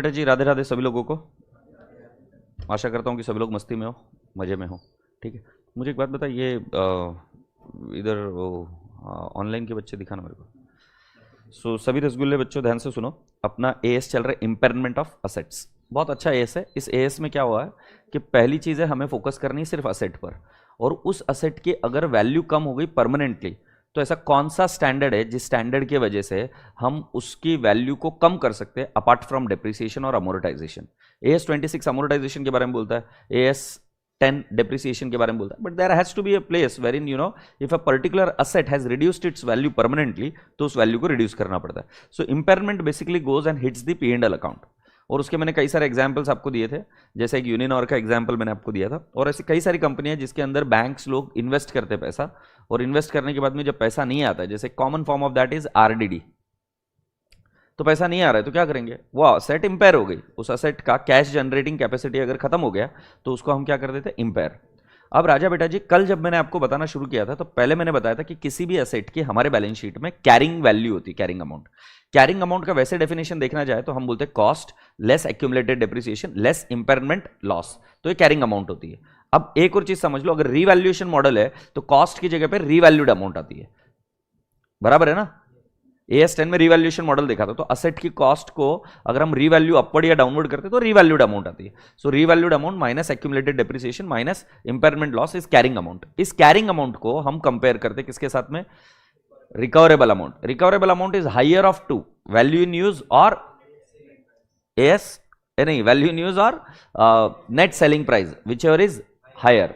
बेटा जी, राधे राधे सभी लोगों को। आशा करता हूँ कि सभी लोग मस्ती में हो, मज़े में हो। ठीक है, मुझे एक बात बता, ये इधर ऑनलाइन के बच्चे दिखाना मेरे को। सो सभी रसगुल्ले बच्चों ध्यान से सुनो, अपना एएस चल रहा है इम्पेयरमेंट ऑफ असेट्स। बहुत अच्छा एएस है। इस एएस में क्या हुआ है कि पहली चीज़ है हमें फोकस करनी है सिर्फ असेट पर, और उस असेट की अगर वैल्यू कम हो गई परमानेंटली तो ऐसा कौन सा स्टैंडर्ड है जिस स्टैंडर्ड की वजह से हम उसकी वैल्यू को कम कर सकते हैं अपार्ट फ्रॉम डेप्रिसिएशन और अमोर्टाइजेशन। एएस 26 अमोर्टाइजेशन के बारे में बोलता है, एएस 10 डेप्रिसिएशन के बारे में बोलता है, but there has to be a place where in if a particular asset has reduced its value permanently तो उस वैल्यू को रिड्यूस करना पड़ता है। So impairment basically goes and hits the P&L account, और उसके मैंने कई सारे एग्जाम्पल्स आपको दिए थे, जैसे एक यूनिनॉर का एग्जाम्पल मैंने आपको दिया था, और ऐसी कई सारी कंपनियां जिसके अंदर बैंक्स लोग इन्वेस्ट करते हैं पैसा, और इन्वेस्ट करने के बाद में जब पैसा नहीं आता है, जैसे common form of that is RDD, तो पैसा नहीं आ रहा है तो क्या करेंगे, वो असेट इंपेयर हो गई, उस असेट का कैश जनरेटिंग कैपेसिटी अगर खत्म हो गया तो उसको हम क्या कर देते हैं, इंपेयर। अब राजा बेटा जी, कल जब मैंने आपको बताना शुरू किया था तो पहले मैंने बताया था कि किसी भी एसेट की हमारे बैलेंस शीट में कैरिंग वैल्यू होती है, कैरिंग अमाउंट। कैरिंग अमाउंट का वैसे डेफिनेशन देखना जाए तो हम बोलते हैं cost less accumulated depreciation less impairment loss, तो ये कैरिंग अमाउंट होती है। अब एक और चीज समझ लो, अगर रीवैल्यूएशन मॉडल है तो कॉस्ट की जगह पे रीवैल्यूड अमाउंट आती है, बराबर है ना। AS 10 में रीवैल्यूएशन मॉडल देखा था, तो असेट की कॉस्ट को अगर हम रीवैल्यू अपवर्ड या डाउनवर्ड करते तो रीवैल्यूड अमाउंट आती है। So revalued amount minus accumulated depreciation minus impairment loss is carrying amount. इस कैरिंग अमाउंट को हम कंपेयर करते किसके साथ में, recoverable amount. Recoverable amount is higher of two value in use और AS नहीं, वैल्यू इन यूज और net selling price whichever is higher.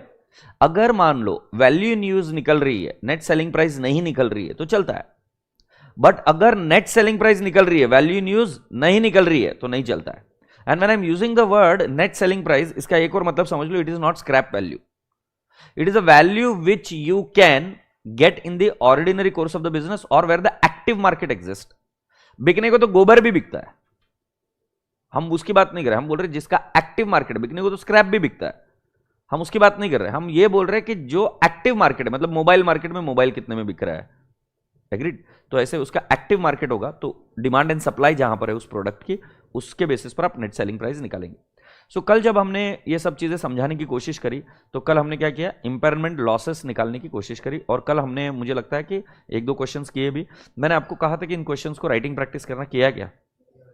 अगर मान लो वैल्यू इन यूज निकल रही है, नेट सेलिंग प्राइस नहीं निकल रही है तो चलता है, बट अगर नेट सेलिंग प्राइस निकल रही है, वैल्यू इन यूज नहीं निकल रही है तो नहीं चलता है। And when I am using the word net selling price, इसका एक और मतलब समझ लो, it is not scrap value, it is a value which you can get in the ordinary course of the business और where the active market exist. बिकने को तो गोबर भी बिकता है, हम उसकी बात नहीं कर रहे, हम बोल रहे जिसका एक्टिव मार्केट, बिकने को तो स्क्रैप भी बिकता है, हम उसकी बात नहीं कर रहे, हम ये बोल रहे हैं कि जो एक्टिव मार्केट है, मतलब मोबाइल मार्केट में मोबाइल कितने में बिक रहा है, एग्रीड। तो ऐसे उसका एक्टिव मार्केट होगा, तो डिमांड एंड सप्लाई जहां पर है उस प्रोडक्ट की, उसके बेसिस पर आप नेट सेलिंग प्राइस निकालेंगे। सो कल जब हमने ये सब चीजें समझाने की कोशिश करी तो कल हमने क्या किया, इंपेयरमेंट लॉसेस निकालने की कोशिश करी, और कल हमने मुझे लगता है कि एक दो क्वेश्चंस किए भी। मैंने आपको कहा था कि इन क्वेश्चंस को राइटिंग प्रैक्टिस करना, किया क्या।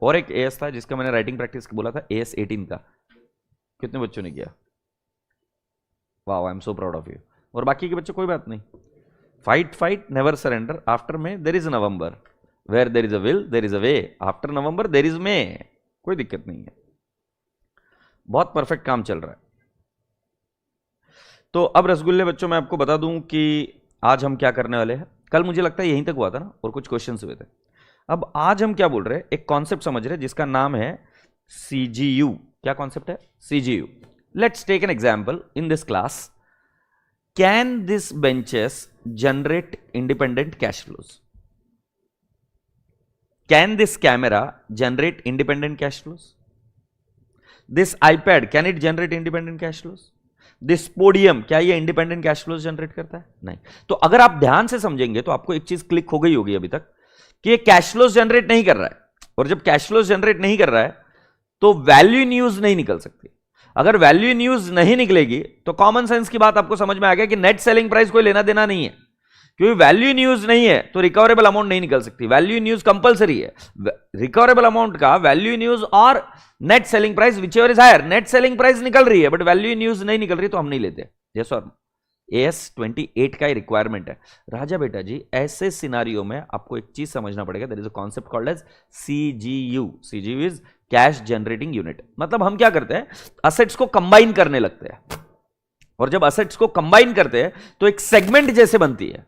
और एक एएस था जिसका मैंने राइटिंग प्रैक्टिस बोला था, AS 18 का, कितने बच्चों ने किया, वाह, I am so proud of you. और बाकी के बच्चों कोई बात नहीं, fight fight never surrender, after May there is November, where there is a will there is a way, after November there is May, कोई दिक्कत नहीं है, बहुत परफेक्ट काम चल रहा है। तो अब रसगुल्ले बच्चों मैं आपको बता दूं कि आज हम क्या करने वाले हैं। कल मुझे लगता है यहीं तक हुआ था ना, और कुछ क्वेश्चंस हुए थे। अब आज हम क्या बोल रहे हैं, एक कॉन्सेप्ट समझ रहे हैं जिसका नाम है CGU। क्या कॉन्सेप्ट है, CGU। Let's take an example in this class, can this benches generate independent cash flows? Can this camera generate independent cash flows? This iPad, can it generate independent cash flows? This podium, क्या ये independent cash flows generate करता है? नहीं। तो अगर आप ध्यान से समझेंगे तो आपको एक चीज क्लिक हो गई होगी अभी तक कि ये कैश फ्लोज जनरेट नहीं कर रहा है, और जब कैश फ्लोज जनरेट नहीं कर रहा है तो वैल्यू इन यूज नहीं निकल सकती। अगर वैल्यू इन यूज नहीं निकलेगी तो कॉमन सेंस की बात आपको समझ में आ गया कि नेट सेलिंग प्राइस कोई लेना देना नहीं है, क्योंकि वैल्यू इन यूज नहीं है तो रिकवरेबल अमाउंट नहीं निकल सकती। वैल्यू इन यूज कंपलसरी है, रिकवरेबल अमाउंट का वैल्यू इन यूज और net selling price whichever is higher. Net selling price निकल रही है बट वैल्यू इन यूज नहीं निकल रही तो हम नहीं लेते। यस और AS 28 का ही रिक्वायरमेंट है। राजा बेटा जी, ऐसे सिनारियो में आपको एक चीज समझना पड़ेगा, there is a concept called as CGU। CGU is cash generating unit. मतलब हम क्या करते हैं, असेट्स को कंबाइन करने लगते हैं, और जब असेट्स को कंबाइन करते हैं तो एक सेगमेंट जैसे बनती है।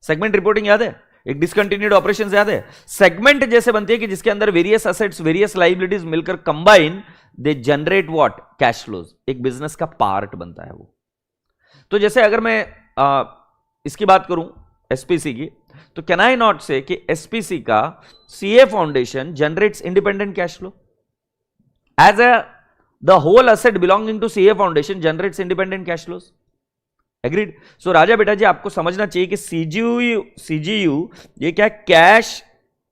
सेगमेंट रिपोर्टिंग याद है, एक डिसकंटिन्यूड ऑपरेशंस याद है, सेगमेंट जैसे बनती है कि जिसके अंदर वेरियस असेट्स वेरियस लायबिलिटीज मिलकर combine they generate what, cash flows. एक बिजनेस का पार्ट बनता है वो। तो जैसे अगर मैं इसकी बात करूं SPC की, तो कैन आई नॉट से कि SPC का CA foundation generates independent cash flow as the whole asset belonging to CA foundation generates independent cash flows. Agreed. So राजा बेटा जी, आपको समझना चाहिए कि CGU ये क्या है, कैश,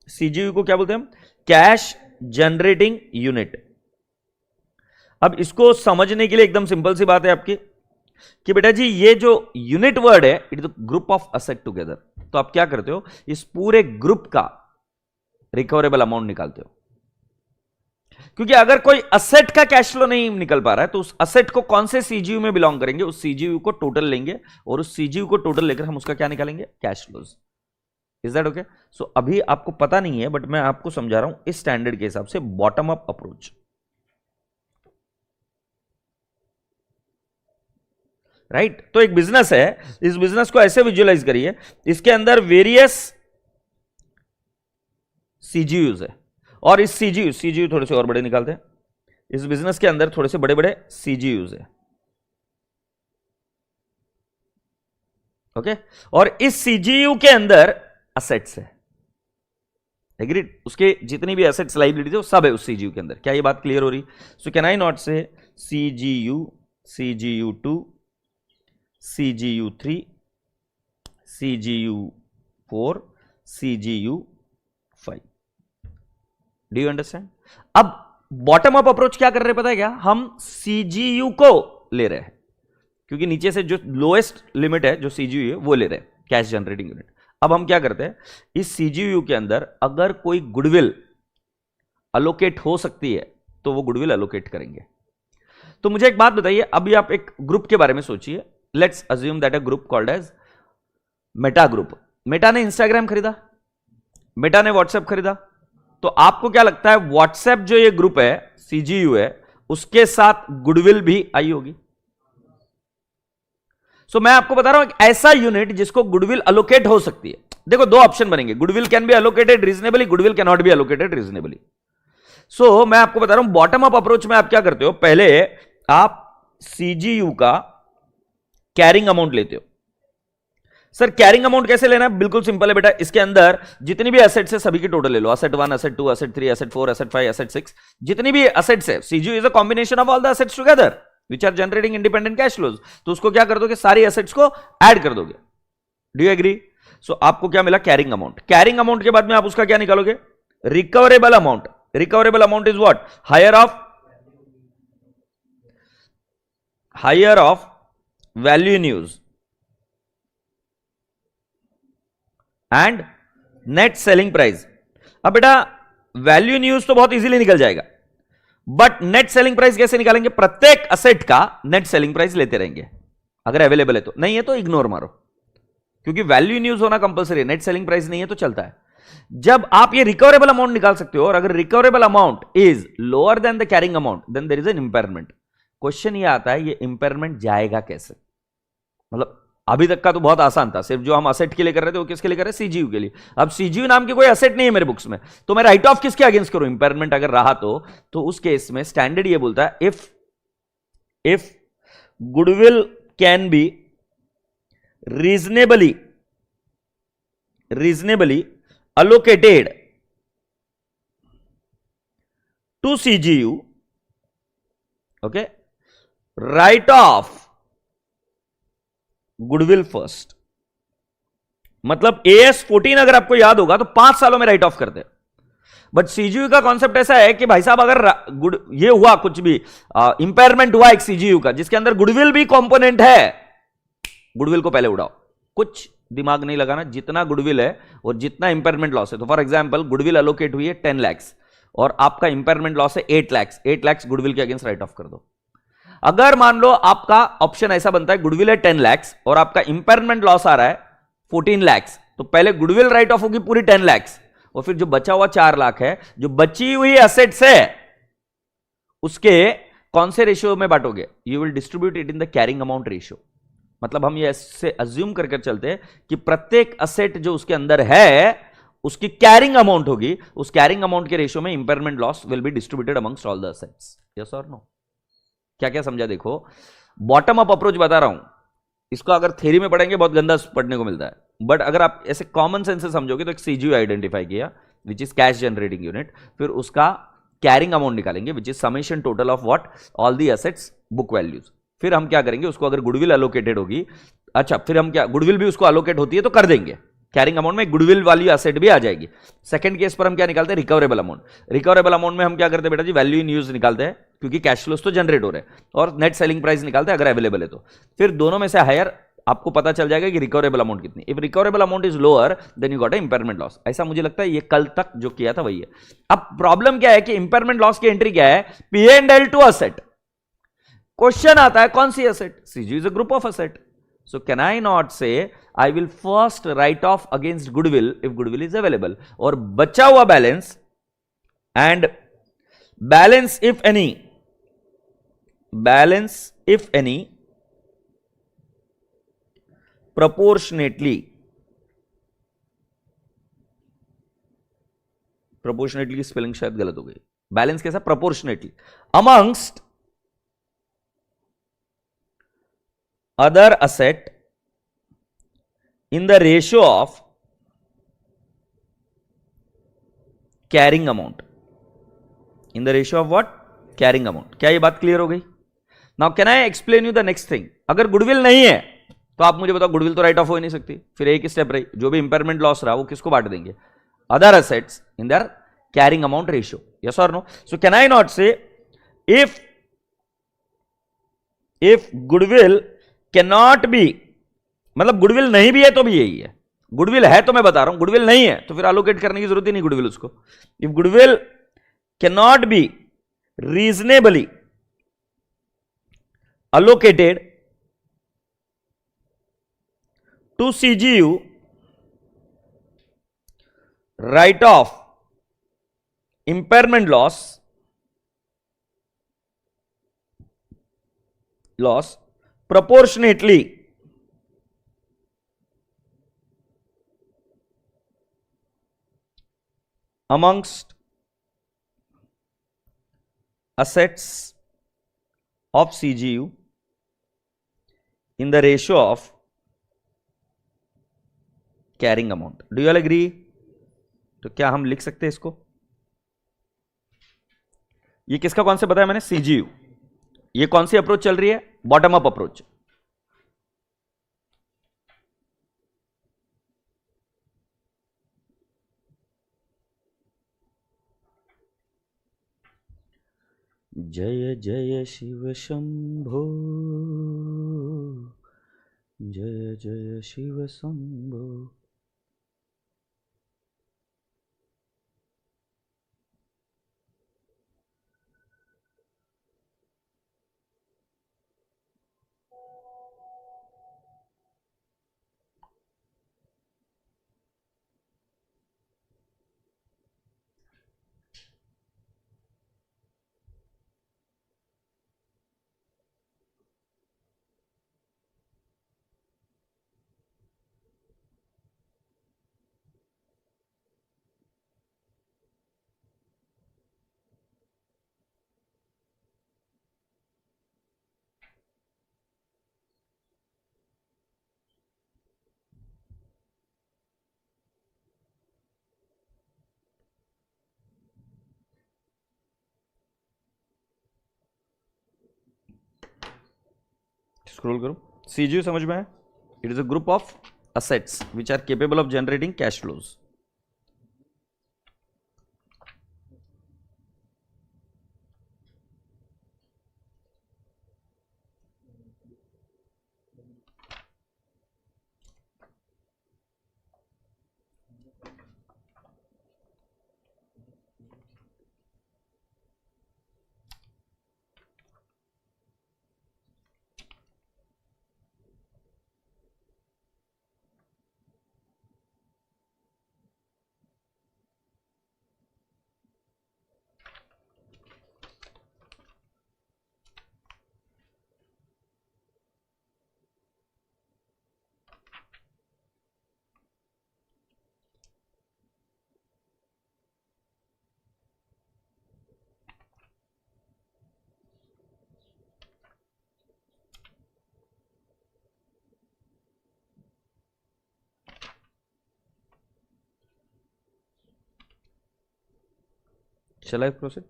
CGU को क्या बोलते हैं हम, कैश जनरेटिंग यूनिट। अब इसको समझने के लिए एकदम सिंपल सी बात है आपकी कि बेटा जी ये जो यूनिट वर्ड है it is group of asset together. तो आप क्या करते हो, इस पूरे ग्रुप का रिकवरेबल अमाउंट निकालते हो, क्योंकि अगर कोई असेट का कैश फ्लो नहीं निकल पा रहा है तो उस असेट को कौन से सीजीयू में बिलोंग करेंगे, उस सीजीयू को टोटल लेंगे और उस सीजीयू को टोटल लेकर हम उसका क्या निकालेंगे, cash flows. Is that okay? So अभी आपको पता नहीं है बट मैं आपको समझा रहा हूं इस स्टैंडर्ड के हिसाब से, बॉटम अप अप्रोच। राइट तो एक बिजनेस है, इस बिजनेस को ऐसे विजुअलाइज करिए, इसके अंदर वेरियस सीजीयूज है और इस सीजीयू थोड़े से और बड़े निकालते हैं, इस बिजनेस के अंदर थोड़े से बड़े बड़े सीजीयूज है। ओके और इस सीजीयू के अंदर असेट्स है, एग्रीड? उसके जितनी भी असेट्स लायबिलिटीज है वो सब है उस सीजीयू के अंदर। क्या ये बात क्लियर हो रही? सो कैन आई नॉट से CGU, CGU2, CGU3, CGU4, CGU5। Do you understand? अब बॉटम अप अप्रोच क्या कर रहे हैं पता है क्या? हम CGU को ले रहे हैं क्योंकि नीचे से जो लोएस्ट लिमिट है जो CGU है वो ले रहे हैं, कैश जनरेटिंग यूनिट। अब हम क्या करते हैं, इस CGU के अंदर अगर कोई गुडविल अलोकेट हो सकती है तो वो गुडविल अलोकेट करेंगे। तो मुझे एक बात बताइए, अभी आप एक ग्रुप के बारे में सोचिए, let's assume that a group called as Meta group. Meta ने इंस्टाग्राम खरीदा, मेटा ने व्हाट्सएप खरीदा, तो आपको क्या लगता है व्हाट्सएप जो ये ग्रुप है CGU है उसके साथ गुडविल भी आई होगी? सो मैं आपको बता रहा हूं एक ऐसा यूनिट जिसको गुडविल अलोकेट हो सकती है। देखो दो ऑप्शन बनेंगे, goodwill can be allocated reasonably, goodwill can not be allocated reasonably. So मैं आपको बता रहा हूं बॉटम अप अप्रोच में आप क्या करते हो, पहले आप CGU का कैरिंग अमाउंट लेते हो। सर कैरिंग अमाउंट कैसे लेना है? बिल्कुल सिंपल है बेटा, इसके अंदर जितनी भी एसेट्स है सभी की टोटल ले लो, asset 1, asset 2, asset 3, asset 4, asset 5, asset 6, जितनी भी एसेट्स है। CGU is a combination of all the assets together which are generating independent cash flows. तो उसको क्या कर दोगे, सारी एसेट्स को ऐड कर दोगे। Do you agree? सो आपको क्या मिला, कैरिंग अमाउंट। कैरिंग अमाउंट के बाद में आप उसका क्या निकालोगे, recoverable amount. Recoverable amount is what, higher of value in use and net selling price. अब बेटा वैल्यू इन यूज तो बहुत इजीली निकल जाएगा, बट नेट सेलिंग प्राइस कैसे निकालेंगे? प्रत्येक असेट का नेट सेलिंग प्राइस लेते रहेंगे, अगर अवेलेबल है तो, नहीं है तो इग्नोर मारो, क्योंकि वैल्यू इन यूज होना कंपलसरी है, नेट सेलिंग प्राइस नहीं है तो चलता है। जब आप ये रिकवरेबल अमाउंट निकाल सकते हो और अगर recoverable amount is lower than the carrying amount then there is an impairment. Question ये आता है ये इंपेयरमेंट जाएगा कैसे? मतलब अभी तक का तो बहुत आसान था, सिर्फ जो हम असेट के लिए कर रहे थे वो किसके लिए कर रहे हैं, CGU के लिए। अब CGU नाम की कोई असेट नहीं है मेरे बुक्स में, तो मैं राइट ऑफ किसके अगेंस्ट करूं? इंपेयरमेंट अगर रहा तो उस केस में स्टैंडर्ड ये बोलता है if goodwill can be reasonably allocated to CGU, okay, write off goodwill first. मतलब AS14 अगर आपको याद होगा तो 5 सालों में राइट ऑफ करते हैं, बट CGU का कॉन्सेप्ट ऐसा है कि भाई साहब अगर ये हुआ कुछ भी इंपेयरमेंट हुआ एक CGU का जिसके अंदर गुडविल भी कंपोनेंट है, गुडविल को पहले उड़ाओ, कुछ दिमाग नहीं लगाना, जितना गुडविल है और जितना इंपेयरमेंट लॉस है। तो फॉर एग्जांपल गुडविल अलोकेट हुई है 10 लाख और आपका इंपेयरमेंट लॉस है 8 लाख गुडविल के अगेंस्ट राइट ऑफ कर दो। अगर मान लो आपका ऑप्शन ऐसा बनता है गुडविल है 10 लाख और आपका इंपेयरमेंट लॉस आ रहा है 14 लाख, तो पहले गुडविल राइट ऑफ होगी पूरी 10 लाख और फिर जो बचा हुआ 4 लाख है, जो बची हुई एसेट्स है, उसके कौन से रेशियो में बांटोगे? You will distribute it in the carrying amount ratio. मतलब हम ये ऐसे अज्यूम करके चलते हैं कि प्रत्येक असेट जो उसके अंदर है उसकी कैरिंग अमाउंट होगी, उस कैरिंग अमाउंट के रेशियो में impairment loss will be distributed amongst all the assets. Yes और नो? क्या क्या समझा? देखो बॉटम अप अप्रोच बता रहा हूं, इसको अगर थ्योरी में पढ़ेंगे बहुत गंदा पढ़ने को मिलता है, बट अगर आप ऐसे कॉमन सेंस से समझोगे तो एक CGU आइडेंटिफाई किया which is cash generating unit, फिर उसका कैरिंग अमाउंट निकालेंगे which is summation total of what, all the assets book values. फिर हम क्या करेंगे, उसको अगर गुडविल अलोकेटेड होगी, अच्छा फिर हम क्या, गुडविल भी उसको अलोकेट होती है तो कर देंगे कैरिंग अमाउंट में गुडविल वाली एसेट भी आ जाएगी। सेकंड केस पर हम क्या निकालते हैं, रिकवरेबल अमाउंट। रिकवरेबल अमाउंट में हम क्या करते हैं बेटा जी, वैल्यू इन यूज निकालते हैं, क्योंकि कैश फ्लोस तो जनरेट हो रहे हैं, और नेट सेलिंग प्राइस निकालते हैं अगर अवेलेबल है तो। फिर दोनों में से हायर आपको पता चल जाएगा कि रिकवरेबल अमाउंट कितनी। If recoverable amount is lower then you got a impairment loss. ऐसा मुझे लगता है ये कल तक जो किया था वही है। अब प्रॉब्लम क्या है कि इंपेयरमेंट लॉस की एंट्री क्या है, P&L टू असेट। क्वेश्चन आता है कौन सी asset, CG is a group of asset, so can I not say I will first write off against goodwill if goodwill is available, और बचा हुआ balance and balance if any, balance if any proportionately, proportionately की spelling शायद गलत हो गई, balance कैसा, proportionately amongst other asset in the ratio of carrying amount, in the ratio of what, carrying amount. क्या ये बात क्लियर हो गई? Now can I explain you the next thing. अगर गुडविल नहीं है तो आप मुझे बताओ, गुडविल तो राइट ऑफ हो ही नहीं सकती, फिर एक स्टेप रही, जो भी इंपेयरमेंट लॉस रहा वो किसको बांट देंगे, other assets in their carrying amount ratio, yes और no? So can I not say if goodwill can not be, मतलब गुडविल नहीं भी है तो भी यही है, गुडविल है तो मैं बता रहा हूं, गुडविल नहीं है तो फिर अलोकेट करने की जरूरत ही नहीं गुडविल उसको। If goodwill can not be reasonably allocated to CGU, write off impairment loss proportionately amongst assets of CGU in the ratio of carrying amount. Do you all agree? तो क्या हम लिख सकते हैं इसको? ये किसका कॉन्सेप्ट बताया मैंने, सीजीयू। ये कौन सी अप्रोच चल रही है, बॉटम अप अप्रोच। जय जय शिव शंभो, जय जय शिव शंभो। स्क्रॉल करो, सीजीयू समझ में है? It is a group of assets which are capable of generating cash flows. Shall I proceed?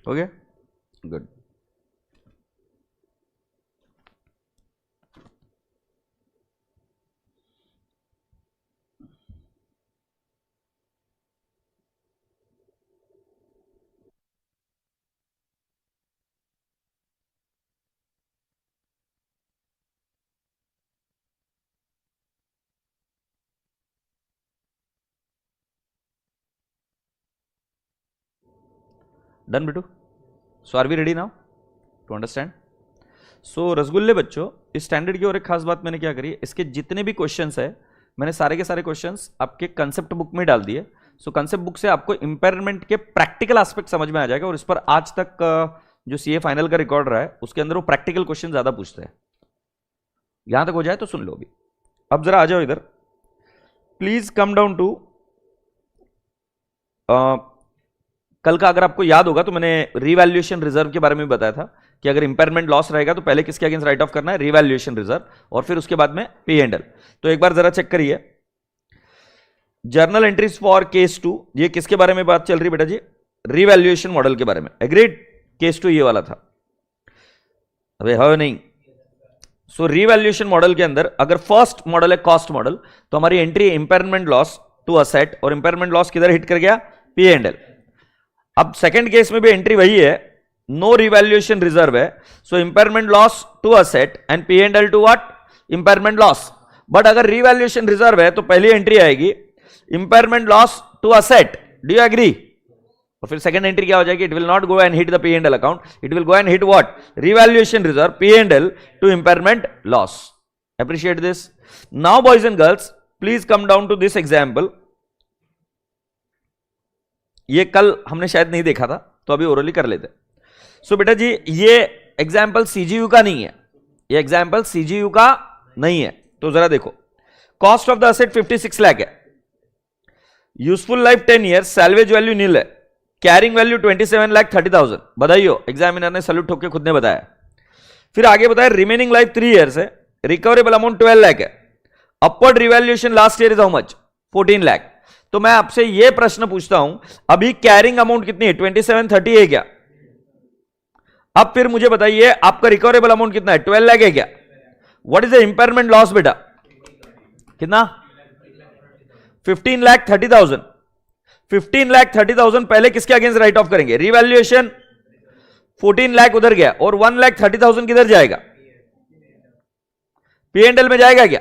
हो गया, गुड। डन बेटू, so are we ready now to understand? So रसगुल्ले बच्चों, इस स्टैंडर्ड की और एक खास बात मैंने क्या करी है, इसके जितने भी क्वेश्चंस है मैंने सारे के सारे क्वेश्चंस आपके कंसेप्ट बुक में डाल दिए। सो कंसेप्ट बुक से आपको इंपेयरमेंट के प्रैक्टिकल एस्पेक्ट समझ में आ जाएगा, और इस पर आज तक जो सीए फाइनल का रिकॉर्ड रहा है उसके अंदर वो प्रैक्टिकल क्वेश्चन ज्यादा पूछते हैं। यहां तक हो जाए तो सुन लो अभी। अब जरा आ जाओ इधर, प्लीज कम डाउन टू, कल का अगर आपको याद होगा तो मैंने रिवैल्यूएशन रिजर्व के बारे में बताया था कि अगर इंपेयरमेंट लॉस रहेगा तो पहले किसके अगेंस्ट राइट ऑफ करना है, रिवैल्यूएशन रिजर्व, और फिर उसके बाद में पी एंड एल। तो एक बार जरा चेक करिए, जर्नल एंट्रीज फॉर केस 2, ये किसके बारे में बात चल रही बेटा जी, रिवैल्यूएशन मॉडल के बारे में। एग्रीड? केस 2 ये वाला था, अबे हो नहीं। सो रिवैल्यूएशन मॉडल के अंदर अगर फर्स्ट मॉडल है कॉस्ट मॉडल, तो हमारी entry impairment loss to asset, और इंपेयरमेंट लॉस किधर हिट कर गया, पी एंड एल। अब सेकंड केस में भी एंट्री वही है, नो रिवैल्यूएशन रिजर्व है, so impairment loss to asset and P and L to what, impairment loss. But अगर रिवैल्यूएशन रिजर्व है तो पहली एंट्री आएगी impairment loss to asset, do you agree? और फिर सेकंड एंट्री क्या हो जाएगी, it will not go and hit the P and L account, it will go and hit what, revaluation reserve, P and L to impairment loss. Appreciate this. Now boys and girls please come down to this example. ये कल हमने शायद नहीं देखा था तो अभी orally कर लेते। सो बेटा जी ये एग्जाम्पल सीजीयू का नहीं है, ये एग्जाम्पल सीजीयू का नहीं है, तो जरा देखो, cost of the asset 56 lakh है, useful life 10 year, salvage value nil है, कैरिंग वैल्यू 27,30,000। बधाइयो, एग्जामिनर ने सैल्यूट ठोक के खुद ने बताया। फिर आगे बताया रिमेनिंग लाइफ 3 ईयर्स है, रिकवरेबल अमाउंट 12 लाख है, upward revaluation last year is how much, 14 lakh. तो मैं आपसे यह प्रश्न पूछता हूं, अभी कैरिंग अमाउंट कितनी है, 2730 है क्या? अब फिर मुझे बताइए आपका रिकवरेबल अमाउंट कितना है, 12 लाख है क्या? What is the impairment loss बेटा, कितना, 15,30,000। 15,30,000 पहले किसके अगेंस्ट राइट ऑफ करेंगे, रिवैल्यूएशन, 14 लाख उधर गया, और 1,30,000 किधर जाएगा, पी एंड एल में जाएगा क्या?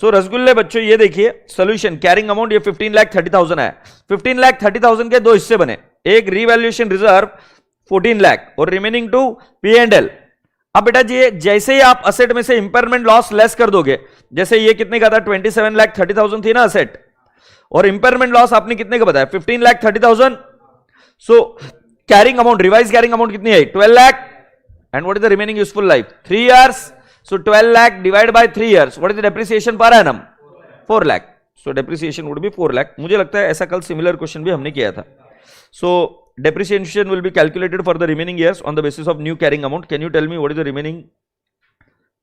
सो रसगुल्ले बच्चों ये देखिए सोल्यूशन, कैरिंग अमाउंट ये 15,30,000 है, 15,30,000 के दो हिस्से बने, एक रिवैल्यूएशन रिजर्व 14 लाख और remaining to P and L. अब बेटा जी जैसे ही आप असेट में से इंपेयरमेंट लॉस लेस कर दोगे, जैसे ये कितने का था, 27,30,000 थी ना असेट, और इंपेयरमेंट लॉस आपने कितने का बताया, 15,30,000। So carrying amount, revise carrying amount कितनी है, 12 लाख, and what is the remaining useful life, 3 years. So 12 lakh divided by 3 years. What is the depreciation per annum? 4 lakh. So depreciation would be 4 lakh. मुझे लगता है ऐसा कल similar question भी हमने किया था. So depreciation will be calculated for the remaining years on the basis of new carrying amount. Can you tell me what is the remaining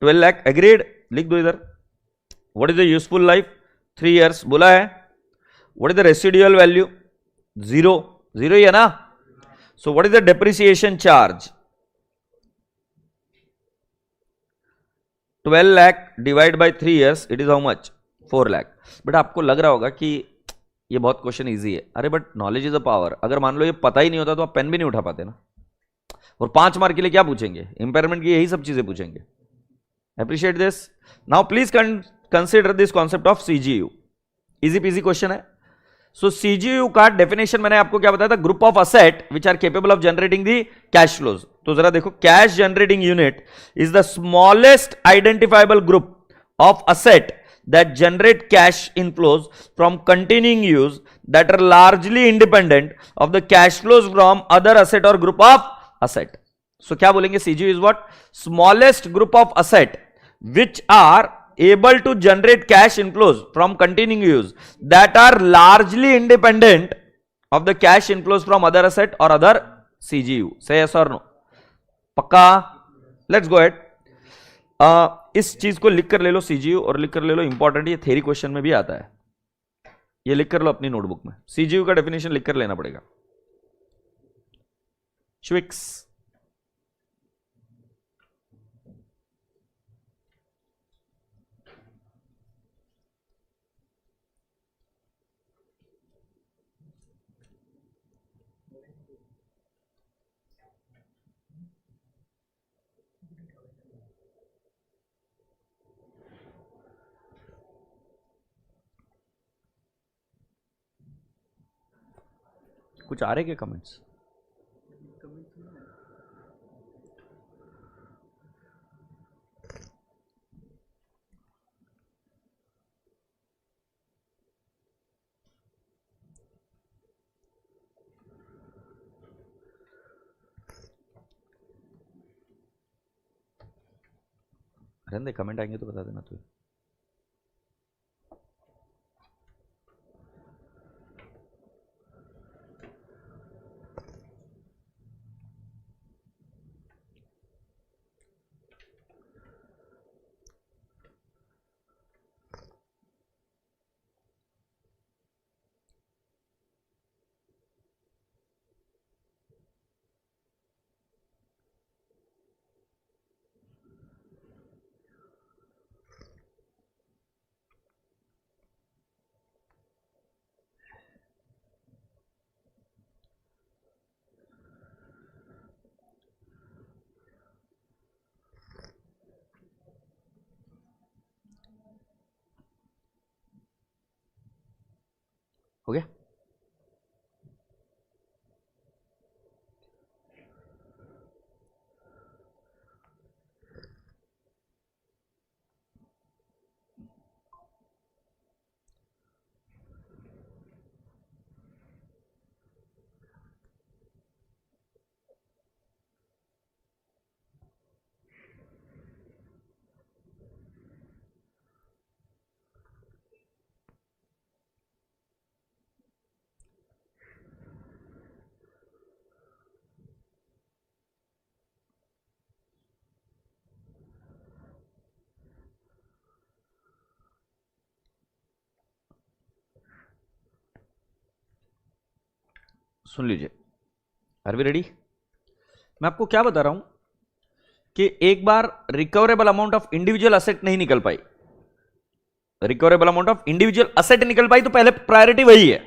12 lakh? Agreed? लिख दो इधर. What is the useful life? 3 years. बोला है. What is the residual value? 0. 0 ही है ना? So what is the depreciation charge? 12 lakh divide by 3 years, it is how much, 4 lakh. But आपको लग रहा होगा कि ये बहुत क्वेश्चन इजी है, अरे but knowledge is a power. अगर मान लो ये पता ही नहीं होता तो आप पेन भी नहीं उठा पाते ना, और 5 मार्क के लिए क्या पूछेंगे, इंपेयरमेंट की यही सब चीजें पूछेंगे। Appreciate this. Now please consider this concept of CGU, easy PG question है। सो सीजीयू का डेफिनेशन मैंने आपको क्या बताया था, group of asset which are capable of generating the cash flows. तो जरा देखो, cash generating unit is the smallest identifiable group of asset that generate cash inflows from continuing use that are largely independent of the cash flows from other asset or group of asset. So क्या बोलेंगे, CGU is what? Smallest group of asset which are able to generate cash inflows from continuing use that are largely independent of the cash inflows from other asset or other CGU. Say yes or no? पक्का? Let's go ahead. इस चीज को लिख कर ले लो CGU, और लिख कर ले लो, इंपॉर्टेंट, ये थ्योरी क्वेश्चन में भी आता है, ये लिख कर लो अपनी नोटबुक में, सीजीयू का डेफिनेशन लिख कर लेना पड़ेगा। श्विक्स, कुछ आ रहे क्या कमेंट्स? रहने कमेंट आएंगे तो बता देना तू। हो गया? सुन लीजिए, आर वी रेडी? मैं आपको क्या बता रहा हूं कि एक बार recoverable amount of individual asset नहीं निकल पाई, recoverable amount of individual asset निकल पाई तो पहले प्रायोरिटी वही है।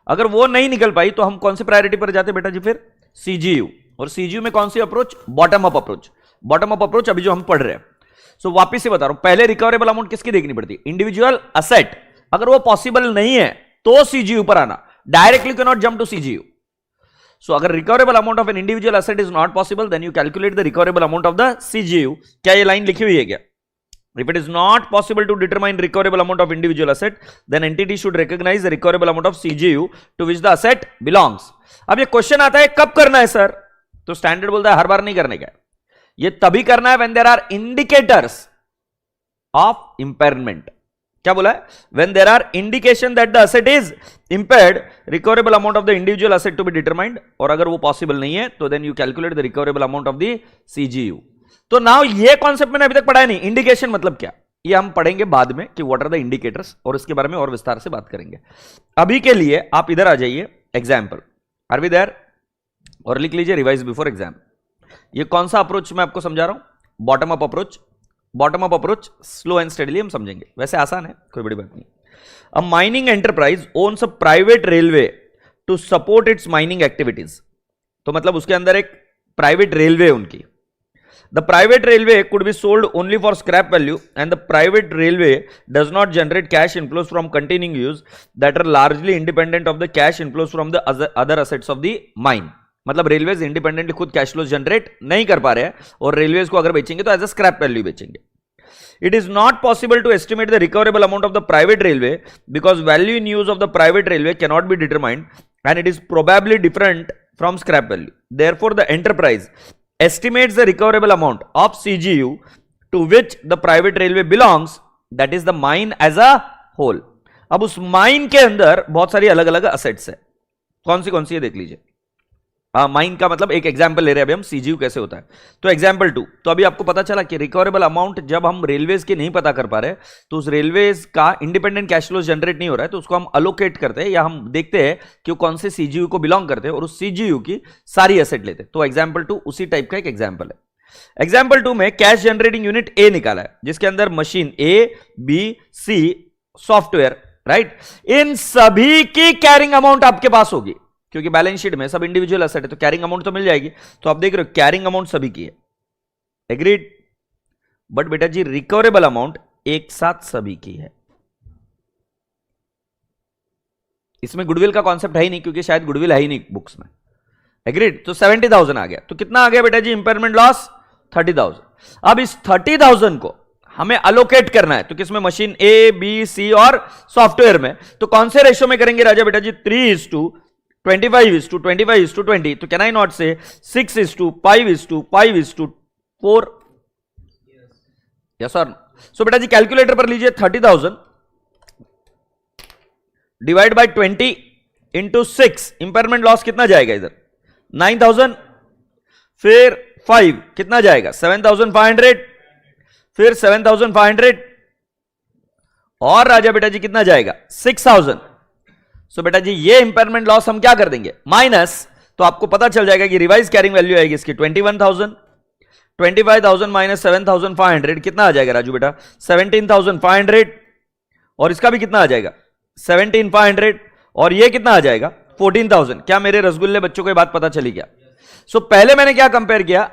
अगर वो नहीं निकल पाई तो हम कौन सी प्रायोरिटी पर जाते बेटा जी? फिर सीजीयू। और सीजीयू में कौन सी approach? Bottom up approach. Bottom up approach अभी जो हम पढ़ रहे हैं। सो वापिस से बता रहा हूं, पहले रिकवरेबल अमाउंट किसकी देखनी पड़ती है? Individual asset. अगर वो पॉसिबल नहीं है तो सीजीयू पर आना, directly can not jump to CGU. So, अगर recoverable amount of an individual asset is not possible, then you calculate the recoverable amount of the CGU. क्या ये लाइन लिखी हुई है क्या? If it is not possible to determine recoverable amount of individual asset, then entity should recognize the recoverable amount of CGU to which the asset belongs. अब ये question आता है कब करना है सर? तो स्टैंडर्ड बोलता है हर बार नहीं करने का, ये तभी करना है when there are indicators of impairment. क्या बोला है? When there are indication that the asset is impaired, recoverable amount of the individual asset to be determined. और अगर वो पॉसिबल नहीं है तो then you calculate the recoverable amount of the CGU. तो नाउ ये कॉन्सेप्ट मैंने अभी तक पढ़ा नहीं। इंडिकेशन मतलब क्या, ये हम पढ़ेंगे बाद में कि व्हाट आर द इंडिकेटर्स, और इसके बारे में और विस्तार से बात करेंगे। अभी के लिए आप इधर आ जाइए, एग्जाम्पल। Are we there? और लिख लीजिए रिवाइज बिफोर एग्जाम। ये कौन सा अप्रोच मैं आपको समझा रहा हूं? Bottom up approach. Bottom up approach slow and steadily हम समझेंगे, वैसे आसान है, कोई बड़ी बात नहीं। A mining enterprise owns a private railway to support its mining activities. तो मतलब उसके अंदर एक प्राइवेट रेलवे उनकी। The private railway could be sold only for scrap value, and the private railway does not generate cash inflows from continuing use that are largely independent of the cash inflows from the other assets of the mine. मतलब railways independently खुद cash flows generate नहीं कर पा रहे हैं, और railways को अगर बेचेंगे तो एज अ स्क्रैप वैल्यू बेचेंगे। It is not possible to estimate the recoverable amount of the private railway because value in use of the private railway cannot be determined, and it is probably different from scrap value. Therefore, the enterprise estimates the recoverable amount of CGU to which the private railway belongs, that is the mine as a whole. अब उस mine के अंदर बहुत सारी अलग अलग assets है, कौन सी है देख लीजिए। माइन का मतलब एक एग्जांपल ले रहे हैं अभी हम, सीजीयू कैसे होता है। तो एग्जांपल 2, तो अभी आपको पता चला कि रिकवरेबल अमाउंट जब हम रेलवेज के नहीं पता कर पा रहे तो उस रेलवेज का इंडिपेंडेंट कैश फ्लो जनरेट नहीं हो रहा है, तो उसको हम अलोकेट करते हैं या हम देखते हैं कि वो कौन से सीजीयू को बिलोंग करते हैं और उस सीजीयू की सारी एसेट लेते हैं। तो एग्जाम्पल 2 उसी टाइप का एक एग्जाम्पल है। एग्जाम्पल 2 में कैश जनरेटिंग यूनिट ए निकाला है जिसके अंदर मशीन ए, बी, सी, सॉफ्टवेयर, राइट। इन सभी की कैरिंग अमाउंट आपके पास होगी क्योंकि बैलेंस शीट में सब इंडिविजुअल एसेट है तो कैरिंग अमाउंट तो मिल जाएगी। तो आप देख रहे हो कैरिंग अमाउंट सभी की है, एग्रीड। बट बेटा जी रिकवरेबल अमाउंट एक साथ सभी की है। इसमें गुडविल का कॉन्सेप्ट है ही नहीं क्योंकि शायद गुडविल है ही नहीं बुक्स में, एग्रीड। तो 70,000 आ गया। तो कितना आ गया बेटा जी इंपेयरमेंट लॉस? 30,000। अब इस 30,000 को हमें अलोकेट करना है तो किसमें? मशीन ए, बी, सी और सॉफ्टवेयर में। तो कौन से रेशियो में करेंगे राजा बेटा जी? 3:25:25:20। तो कैन आई नॉट से 6:5:5:4? Yes sir. सो बेटा जी कैलकुलेटर पर लीजिए 30,000 divide by 20 into 6, impairment loss कितना जाएगा इधर? 9,000। फिर 5 कितना जाएगा? 7,500। फिर 7,500 और राजा बेटा जी कितना जाएगा? 6,000। सो बेटा जी ये इंपेयरमेंट लॉस हम क्या कर देंगे? माइनस। तो आपको पता चल जाएगा कि रिवाइज कैरिंग वैल्यू आएगी इसकी 21,000। 25,000 माइनस 7,500 कितना आ जाएगा राजू बेटा? 17,500। और इसका भी कितना आ जाएगा? 17,500। और ये कितना आ जाएगा? 14,000। क्या मेरे रसगुल्ले बच्चों को ये बात पता चली क्या? सो पहले मैंने क्या कंपेयर किया?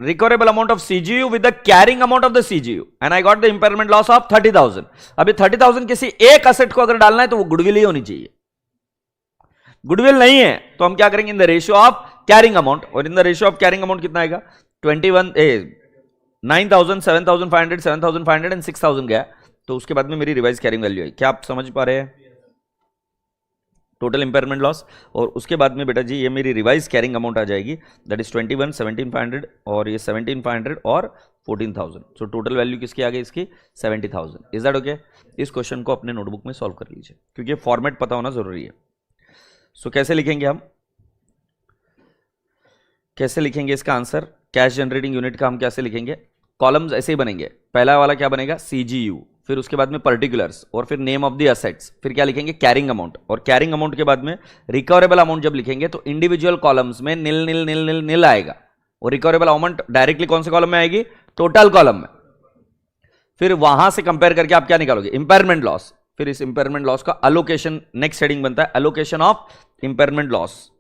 Recoverable amount of CGU with the carrying amount of the CGU and I got the impairment loss of 30,000। अभी 30,000 किसी एक असेट को अगर डालना है तो वो गुडविल ही होनी चाहिए। गुडविल नहीं है तो हम क्या करेंगे? In the ratio of carrying amount. और in the ratio of carrying amount कितना आएगा? 9,000, 7,500, 7,500 एंड 6,000 गया। तो उसके बाद में मेरी रिवाइज कैरिंग वैल्यू आई। क्या आप समझ पा रहे हैं? टोटल इंपेयरमेंट लॉस और उसके बाद में बेटा जी ये मेरी रिवाइज कैरिंग अमाउंट आ जाएगी, दैट इज 21, 17,500 और ये 17,500 और 14,000। सो टोटल वैल्यू किसकी आ गई इसकी? 70,000। Is that okay? इस क्वेश्चन को अपने नोटबुक में सॉल्व कर लीजिए क्योंकि फॉर्मेट पता होना जरूरी है। सो कैसे लिखेंगे हम? कैसे लिखेंगे इसका आंसर? कैश जनरेटिंग यूनिट का हम कैसे लिखेंगे? कॉलम्स ऐसे ही बनेंगे। पहला वाला क्या बनेगा? सीजीयू, फिर उसके बाद में पर्टिकुलर्स और फिर नेम ऑफ द असेट्स, फिर क्या लिखेंगे? Carrying amount. और कैरिंग अमाउंट के बाद में रिकवरेबल अमाउंट जब लिखेंगे तो इंडिविजुअल कॉलम्स में निल निल निल निल निल आएगा और रिकवरेबल अमाउंट डायरेक्टली कौन से कॉलम में आएगी? टोटल कॉलम में। फिर वहां से कंपेयर करके आप क्या निकालोगे? Impairment loss. फिर इस इंपेयरमेंट लॉस का अलोकेशन, नेक्स्ट हेडिंग बनता है अलोकेशन ऑफ इंपेयरमेंट लॉस।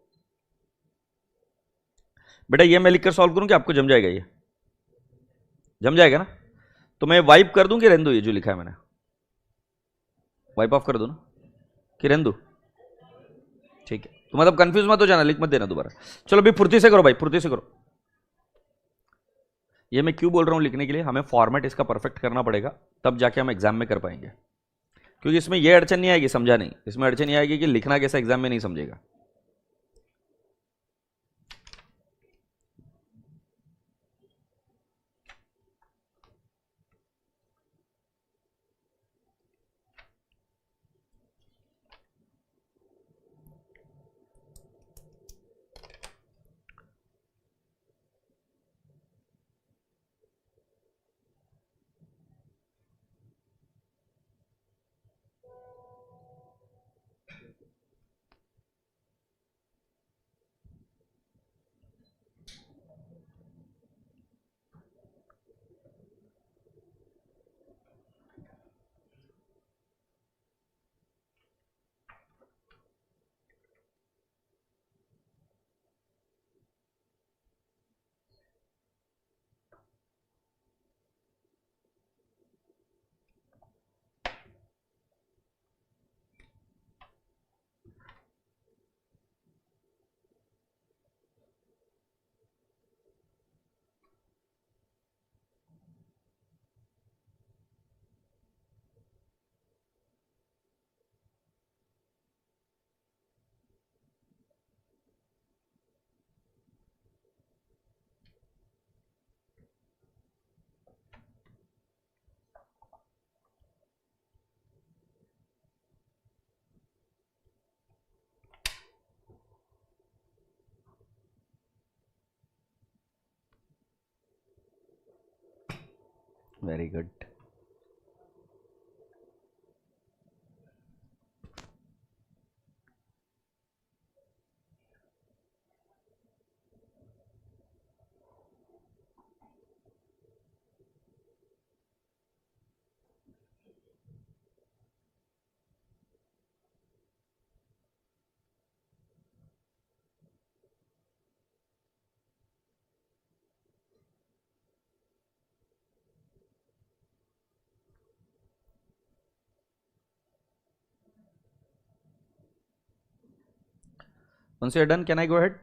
बेटा ये मैं लिखकर सॉल्व करूं कि आपको जम जाएगा? ये जम जाएगा ना? तो मैं वाइप कर दूं कि रहने दूं? ये जो लिखा है मैंने वाइप ऑफ कर दूं ना कि रहने दूं? ठीक है। तो मतलब कंफ्यूज मत हो जाना, लिख मत देना दोबारा। चलो अभी फुर्ती से करो भाई, फुर्ती से करो। ये मैं क्यों बोल रहा हूं लिखने के लिए? हमें फॉर्मेट इसका परफेक्ट करना पड़ेगा तब जाके हम एग्जाम में कर पाएंगे। क्योंकि इसमें यह अड़चन नहीं आएगी, समझा नहीं, इसमें अड़चन नहीं आएगी कि लिखना कैसा एग्जाम में नहीं समझेगा। Very good. Once you're done, can I go ahead?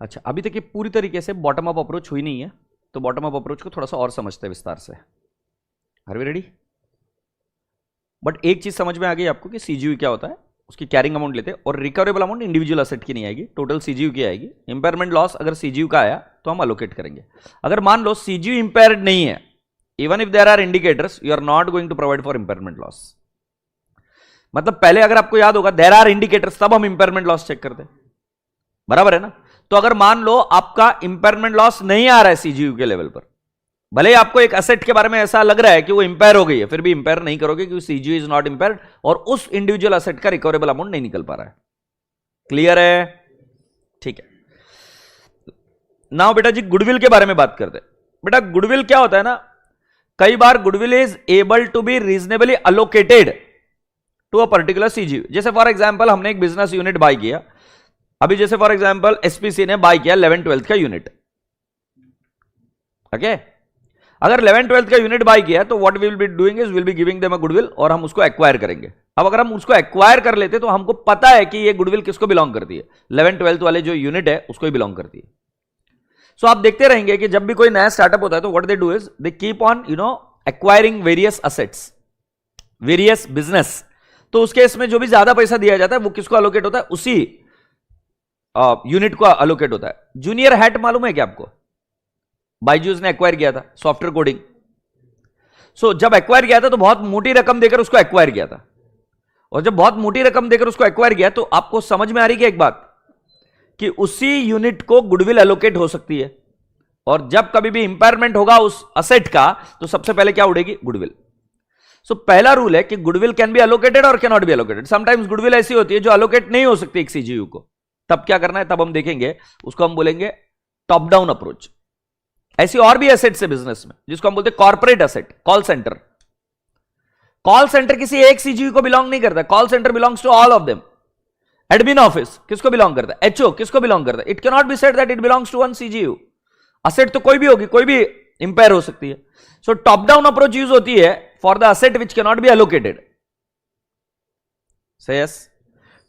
अच्छा, अभी तक ये पूरी तरीके से बॉटम अप अप्रोच हुई नहीं है, तो बॉटम अप अप्रोच को थोड़ा सा और समझते हैं विस्तार से। Are we ready? बट एक चीज समझ में आ गई आपको कि सीजीयू क्या होता है, उसकी कैरिंग अमाउंट लेते हैं, और रिकवरेबल अमाउंट इंडिविजुअल असेट की नहीं आएगी, टोटल सीजीयू की आएगी। इंपेयरमेंट लॉस अगर सीजीयू का आया तो हम अलोकेट करेंगे। अगर मान लो सीजीयू इंपेयर्ड नहीं है, even if there are indicators, you are not going to provide for impairment loss. मतलब पहले अगर आपको याद होगा देयर आर इंडिकेटर्स, तब हम इंपेयरमेंट लॉस चेक करते हैं, बराबर है ना? तो अगर मान लो आपका इंपेयरमेंट लॉस नहीं आ रहा है सीजीयू के लेवल पर, भले ही आपको एक असेट के बारे में ऐसा लग रहा है कि वो इंपेयर हो गई है, फिर भी इंपेयर नहीं करोगे क्योंकि सीजीयू इज नॉट इंपेयर्ड और उस इंडिविजुअल असेट का रिकवरेबल अमाउंट नहीं निकल पा रहा है। क्लियर है? ठीक है। नाउ बेटा जी गुडविल के बारे में बात करते हैं। बेटा गुडविल क्या होता है ना, कई बार goodwill is able to be reasonably allocated to a particular CGU. जैसे फॉर एग्जांपल हमने एक बिजनेस यूनिट बाय किया, अभी जैसे फॉर एग्जांपल एसपीसी ने बाय किया 11-12 का यूनिट, ओके? अगर 11-12 का यूनिट बाय किया तो what we will be doing is will be giving them a goodwill और हम उसको एक्वायर करेंगे। अब अगर हम उसको एक्वायर कर लेते तो हमको पता है कि ये गुडविल किसको बिलोंग करती है, 11-12 वाले जो यूनिट है उसको ही बिलोंग करती है। सो आप देखते रहेंगे कि जब भी कोई नया स्टार्टअप होता है तो what they do is they keep on acquiring various assets, various business. तो उसके इसमें जो भी ज्यादा पैसा दिया जाता है वो किसको अलोकेट होता है, उसी यूनिट को अलोकेट होता है। जूनियर हैट मालूम है क्या आपको? बायजूस ने एक्वायर किया था सॉफ्टवेयर कोडिंग। सो जब एक्वायर किया था तो बहुत मोटी रकम देकर उसको एक्वायर किया था, और जब बहुत मोटी रकम देकर उसको एक्वायर किया तो आपको समझ में आ रही है एक बात कि उसी यूनिट को गुडविल एलोकेट हो सकती है, और जब कभी भी इंपायरमेंट होगा उस असेट का तो सबसे पहले क्या उड़ेगी, गुडविल। सो पहला रूल है कि गुडविल कैन बी एलोकेटेड और can not be allocated. Sometimes goodwill ऐसी होती है जो एलोकेट नहीं हो सकती एक सीजीयू को, तब क्या करना है, तब हम देखेंगे, उसको हम बोलेंगे टॉप डाउन अप्रोच। ऐसी और भी एसेट्स है बिजनेस में जिसको हम बोलते हैं corporate asset. Call centre, call centre किसी एक सीजीयू को बिलोंग नहीं करता, call centre belongs to all of them. Admin office किसको बिलोंग करता है, एचओ किसको बिलोंग करता है, it can not be said that it belongs to one CGU. Asset तो कोई भी होगी, कोई भी इंपेयर हो सकती है। So top down approach use होती है for the asset which can not be allocated. Say yes,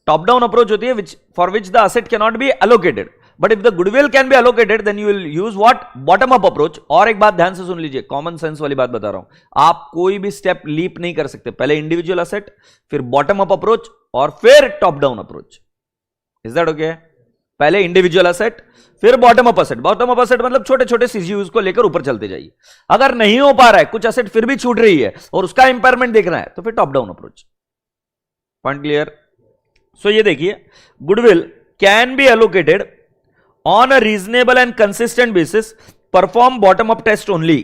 top down approach होती है for which the asset can not be allocated, but if the goodwill can be allocated then you will use what, bottom up approach. और एक बात ध्यान से सुन लीजिए, common sense वाली बात बता रहा हूं, आप कोई भी स्टेप लीप नहीं कर सकते, पहले इंडिविजुअल असेट, फिर बॉटम अप अप्रोच, और फिर top down approach. Is that okay? पहले इंडिविजुअल असेट, फिर bottom up asset. Bottom up asset मतलब छोटे छोटे सीजीयूज को लेकर ऊपर चलते जाइए। अगर नहीं हो पा रहा है, कुछ असेट फिर भी छूट रही है और उसका इंपायरमेंट देखना है, तो फिर top down approach. Point clear? So ये देखिए, goodwill can be allocated on a reasonable and consistent basis, perform bottom up test only,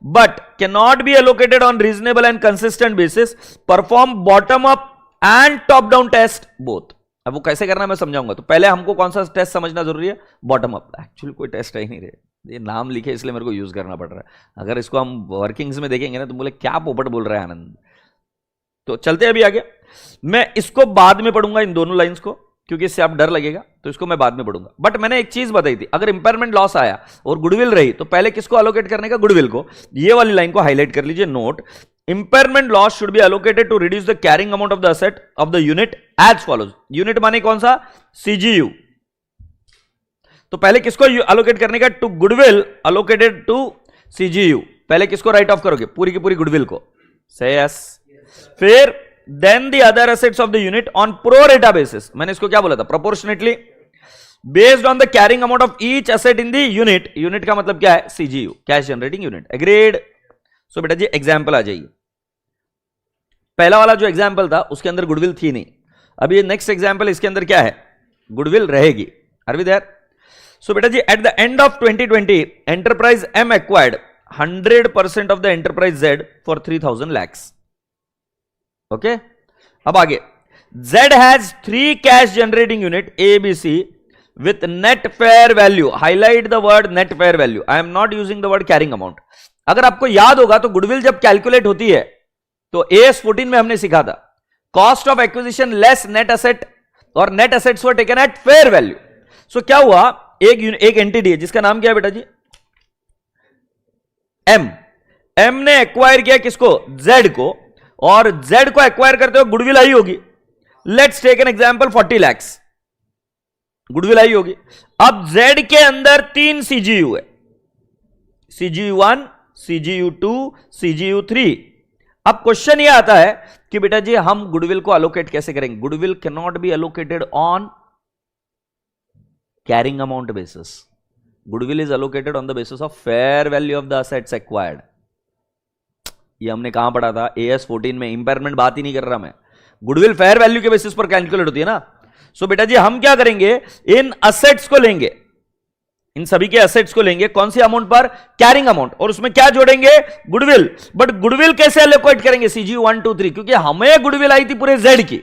but cannot be allocated on reasonable and consistent basis, perform bottom up and top down test both। अब वो कैसे करना है मैं समझाऊंगा। तो पहले हमको कौन सा टेस्ट समझना जरूरी है, बॉटम अप। एक्चुअली कोई टेस्ट है ही नहीं रहे, ये नाम लिखे इसलिए मेरे को यूज करना पड़ रहा है। अगर इसको हम वर्किंग्स में देखेंगे ना तो बोले क्या पोपट बोल रहा है आनंद। तो चलते अभी आगे, मैं इसको बाद में पढ़ूंगा इन दोनों लाइंस को, क्योंकि इससे आप डर लगेगा, तो इसको मैं बाद में पढ़ूंगा। बट मैंने एक चीज बताई थी, अगर इंपायरमेंट लॉस आया और गुडविल रही तो पहले किसको अलोकेट करने का, गुडविल को। ये वाली लाइन को हाईलाइट कर लीजिए, note, impairment loss should be allocated to reduce the carrying amount of the asset of the unit as follows. Unit माने कौन सा, सीजीयू। तो पहले किसको अलोकेट करने का, to goodwill allocated to CGU. पहले किसको राइट ऑफ करोगे, पूरी की पूरी गुडविल को। से यस। फिर then the other assets of the unit on pro rata basis, मैंने इसको क्या बोला था, proportionately based on the carrying amount of each asset in the unit, unit का मतलब क्या है, CGU, cash generating unit, agreed. So बेटा जी एग्जाम्पल आ जाइए, पहला वाला जो एग्जाम्पल था उसके अंदर गुडविल थी नहीं, अभी ये नेक्स्ट एग्जाम्पल इसके अंदर क्या है, गुडविल रहेगी, आर वी देयर? सो बेटा जी at the end of 2020 enterprise M acquired 100% of the enterprise Z for 3000 lakhs। Okay, अब आगे, Z has 3 cash generating unit A, B, C with net fair value. Highlight the word net fair value. I am not using the word carrying amount. अगर आपको याद होगा तो goodwill जब calculate होती है तो AS14 में हमने सीखा था cost of acquisition less net asset, और net assets were taken at fair value. So क्या हुआ, एक एंटिटी है जिसका नाम क्या है बेटा जी, M। M ने एक्वायर किया किसको, Z को, और Z को एक्वायर करते हुए गुडविल आई होगी। Let's take an example 40 lakhs goodwill आई होगी। अब Z के अंदर 3 CGU है, CGU1, CGU2, CGU3। अब क्वेश्चन ये आता है कि बेटा जी हम गुडविल को अलोकेट कैसे करेंगे, goodwill can not be allocated on carrying amount basis, goodwill is allocated on the basis of fair value of the assets acquired. ये हमने कहां पढ़ा था, AS14 में, इंपेयरमेंट बात ही नहीं कर रहा मैं, गुडविल फेयर वैल्यू के बेसिस पर कैलकुलेट होती है ना। सो बेटा जी हम क्या करेंगे, इन असेट्स को लेंगे, इन सभी के असेट्स को लेंगे, कौन सी अमाउंट पर, कैरिंग अमाउंट, और उसमें क्या जोड़ेंगे, गुडविल। बट गुडविल कैसे अलोकेट करेंगे, CGU1, 2, 3, क्योंकि हमें गुडविल आई थी पूरे Z की,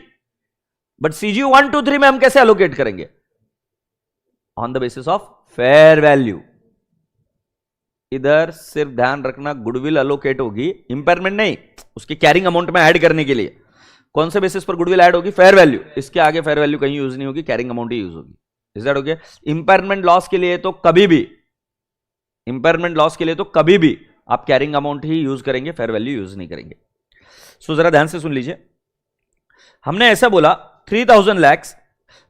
बट CGU1, 2, 3 में हम कैसे अलोकेट करेंगे, on the basis of fair value. इधर सिर्फ ध्यान रखना गुडविल अलोकेट होगी, इंपेयरमेंट नहीं, उसके कैरिंग अमाउंट में ऐड करने के लिए कौन से बेसिस पर गुडविल ऐड होगी, फेयर वैल्यू। इसके आगे फेयर वैल्यू कहीं यूज नहीं होगी, कैरिंग अमाउंट ही यूज होगी। Is that okay? Impairment loss के लिए तो कभी भी, इंपेयरमेंट लॉस के लिए तो कभी भी आप कैरिंग अमाउंट ही यूज करेंगे, फेयर वैल्यू यूज नहीं करेंगे। सो जरा ध्यान से सुन लीजिए, हमने ऐसा बोला 3000 lakhs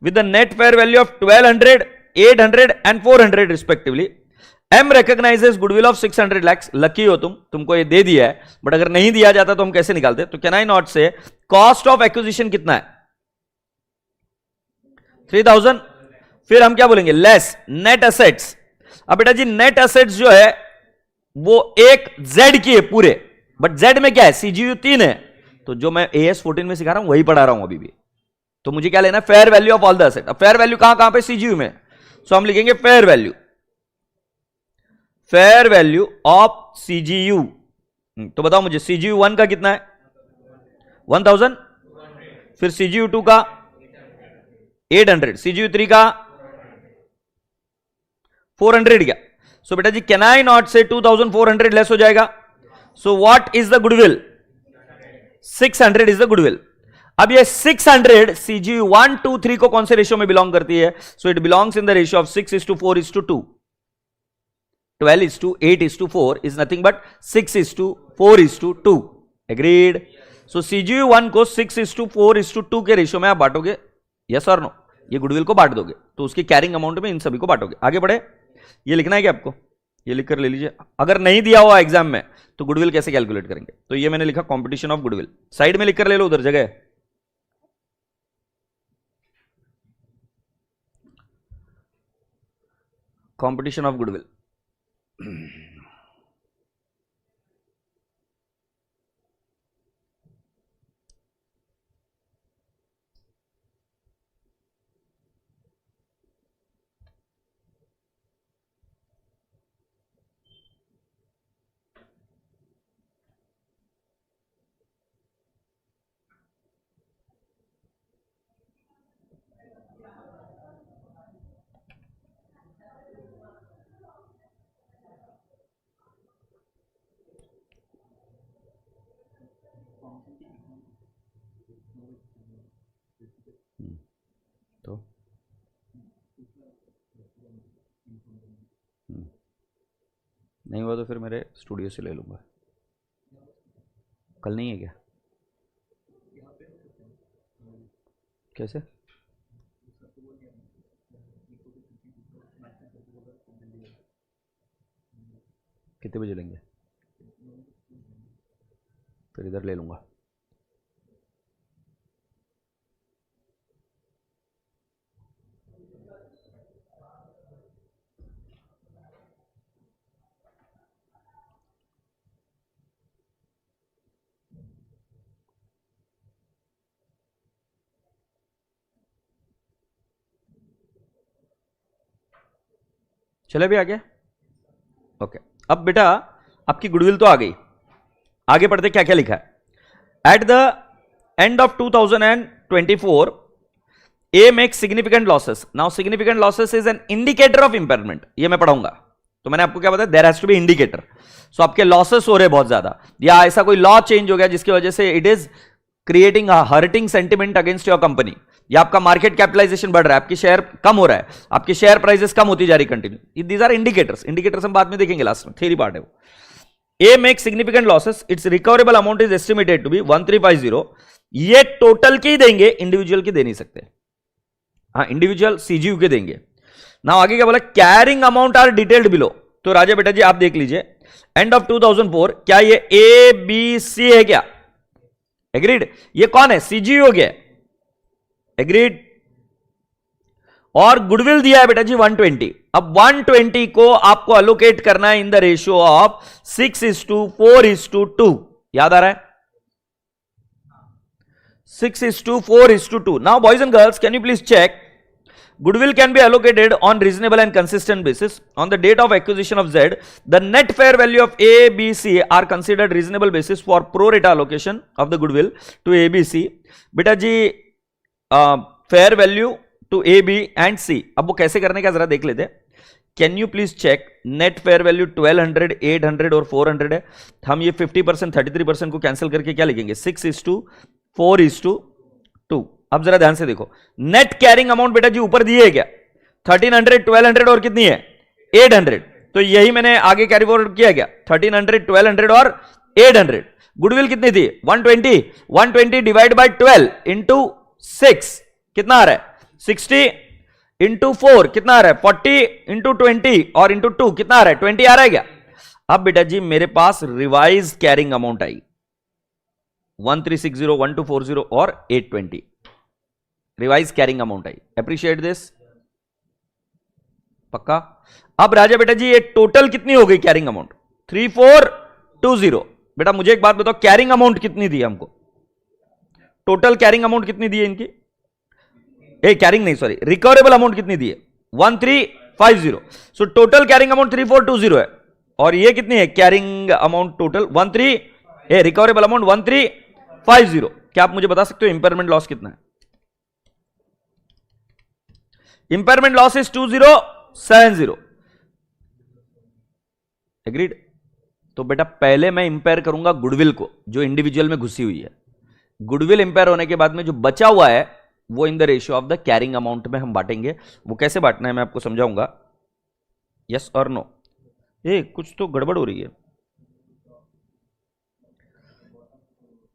with the net fair value of 1200, 800 and 400 respectively. M recognizes goodwill of 600 lakhs। Lucky हो तुमको ये दे दिया है, बट अगर नहीं दिया जाता तो हम कैसे निकालते, तो कैन आई नॉट से कॉस्ट ऑफ एक्विजिशन कितना है, 3000, फिर हम क्या बोलेंगे, लेस नेट एसेट्स। अब बेटा जी नेट एसेट्स जो है वो एक Z की है पूरे, बट Z में क्या है, CGU3 है, तो जो मैं AS14 में सिखा रहा हूं वही पढ़ा रहा हूं अभी भी। तो मुझे क्या लेना है, fair value of all the asset. अब फेयर वैल्यू कहां पे, CGU में, सो हम लिखेंगे fair value, fair value of CGU। तो बताओ मुझे CGU1 का कितना है, 1000, फिर CGU2 का 800, CGU3 का 400 क्या। सो बेटा जी कैन आई नॉट से 2400 लेस हो जाएगा, सो what is the goodwill, 600 is the goodwill. अब ये 600 CGU1, 2, 3 को कौन से रेशियो में बिलोंग करती है, so it belongs in the ratio of 6:4:2। 12:8:4 is nothing but 6:4:2। Agreed? So CGU1 को 6:4:2 के रेशियो में आप बांटोगे, यस और नो, ये गुडविल को बांट दोगे तो उसकी कैरिंग अमाउंट में इन सभी को बांटोगे। आगे बढ़े, ये लिखना है क्या आपको, ये लिखकर ले लीजिए। अगर नहीं दिया हुआ एग्जाम में तो गुडविल कैसे कैलकुलेट करेंगे, तो ये मैंने लिखा कॉम्पिटिशन ऑफ गुडविल, साइड में लिखकर ले लो, उधर जगह है। कॉम्पिटिशन ऑफ गुडविल, तो नहीं हुआ तो फिर मेरे स्टूडियो से ले लूंगा। कल नहीं है क्या, कैसे, कितने बजे लेंगे, फिर इधर ले लूंगा। चले भी आगे। ओके, अब बेटा आपकी गुडविल तो आ गई, आगे पढ़ते क्या क्या लिखा है। Eight the end of 2024 A makes significant losses. Now significant losses is an indicator of impairment. ये मैं पढ़ाऊंगा, तो मैंने आपको क्या बताया, there has to be indicator. So आपके लॉसेस हो रहे बहुत ज्यादा, या ऐसा कोई लॉ चेंज हो गया जिसकी वजह से it is creating a hurting sentiment against your company, या आपका मार्केट कैपिटलाइजेशन बढ़ रहा है, आपकी शेयर कम हो रहा है, आपकी शेयर प्राइसेस कम होती जा रही continue. These are indicators. Indicators हम बाद में देखेंगे, लास्ट में थ्योरी पार्ट है वो। A makes significant losses, its recoverable amount is estimated to be 1350। ये टोटल की देंगे, इंडिविजुअल की दे नहीं सकते। हाँ, इंडिविजुअल सीजीयू के देंगे। ना आगे क्या बोला, carrying amount are detailed below. तो राजा बेटा जी आप देख लीजिए, एंड ऑफ 2004 क्या ये ए बी सी है क्या? एग्रीड। ये कौन है? सीजीयू हो गया, एग्रीड। और गुडविल दिया है बेटा जी 120। अब 120 को आपको अलोकेट करना है इन द रेशियो ऑफ 6:4:2। याद आ रहा है? 6:4:2। Now boys and girls, can you please check, goodwill can be allocated on reasonable and consistent basis. On the date of acquisition of Z, the net fair value of A, B, C are considered reasonable basis for pro rata allocation of the goodwill to A, B, C. बेटा जी fair value to A, B and C, अब वो कैसे करने का जरा देख लेते हैं। Can you please check, net fair value 1200, 800 और 400 है। हम ये 50%, 33% को कैंसिल करके क्या लिखेंगे, 6:4:2। अब जरा ध्यान से देखो, नेट कैरिंग अमाउंट बेटा जी ऊपर दिए है क्या, 1300, 1200 और कितनी है, 800। तो यही मैंने आगे कैरी फॉरवर्ड किया क्या, 1300, 1200 और 800। गुडविल कितनी थी, 120। 120 डिवाइड बाय 12 इंटू 6 कितना आ रहा है, 60 इंटू 4 कितना आ रहा है, 40 इंटू 20 और इंटू 2 कितना आ रहा है, 20 आ रहा है क्या। अब बेटा जी मेरे पास रिवाइज कैरिंग अमाउंट आई 1360, 1240 और 820, revise carrying amount I. Appreciate this, पक्का। अब राजा बेटा जी ये टोटल कितनी हो गई कैरिंग अमाउंट, 3420। बेटा मुझे एक बात बताओ, कैरिंग अमाउंट कितनी दी हमको, टोटल कैरिंग अमाउंट कितनी दी है इनकी, कैरिंग नहीं सॉरी, रिकवरेबल अमाउंट कितनी दी है, 1350। सो टोटल कैरिंग अमाउंट 3420 है, और ये कितनी है carrying amount total recoverable amount 1350। क्या आप मुझे बता सकते हो इंपेयरमेंट लॉस कितना है? Impairment loss is 2070। एग्रीड। तो बेटा पहले मैं इंपेयर करूंगा गुडविल को, जो इंडिविजुअल में घुसी हुई है। गुडविल इंपेयर होने के बाद में जो बचा हुआ है वो इन the ratio of the carrying amount में हम बांटेंगे। वो कैसे बांटना है मैं आपको समझाऊंगा, यस और नो। कुछ तो गड़बड़ हो रही है,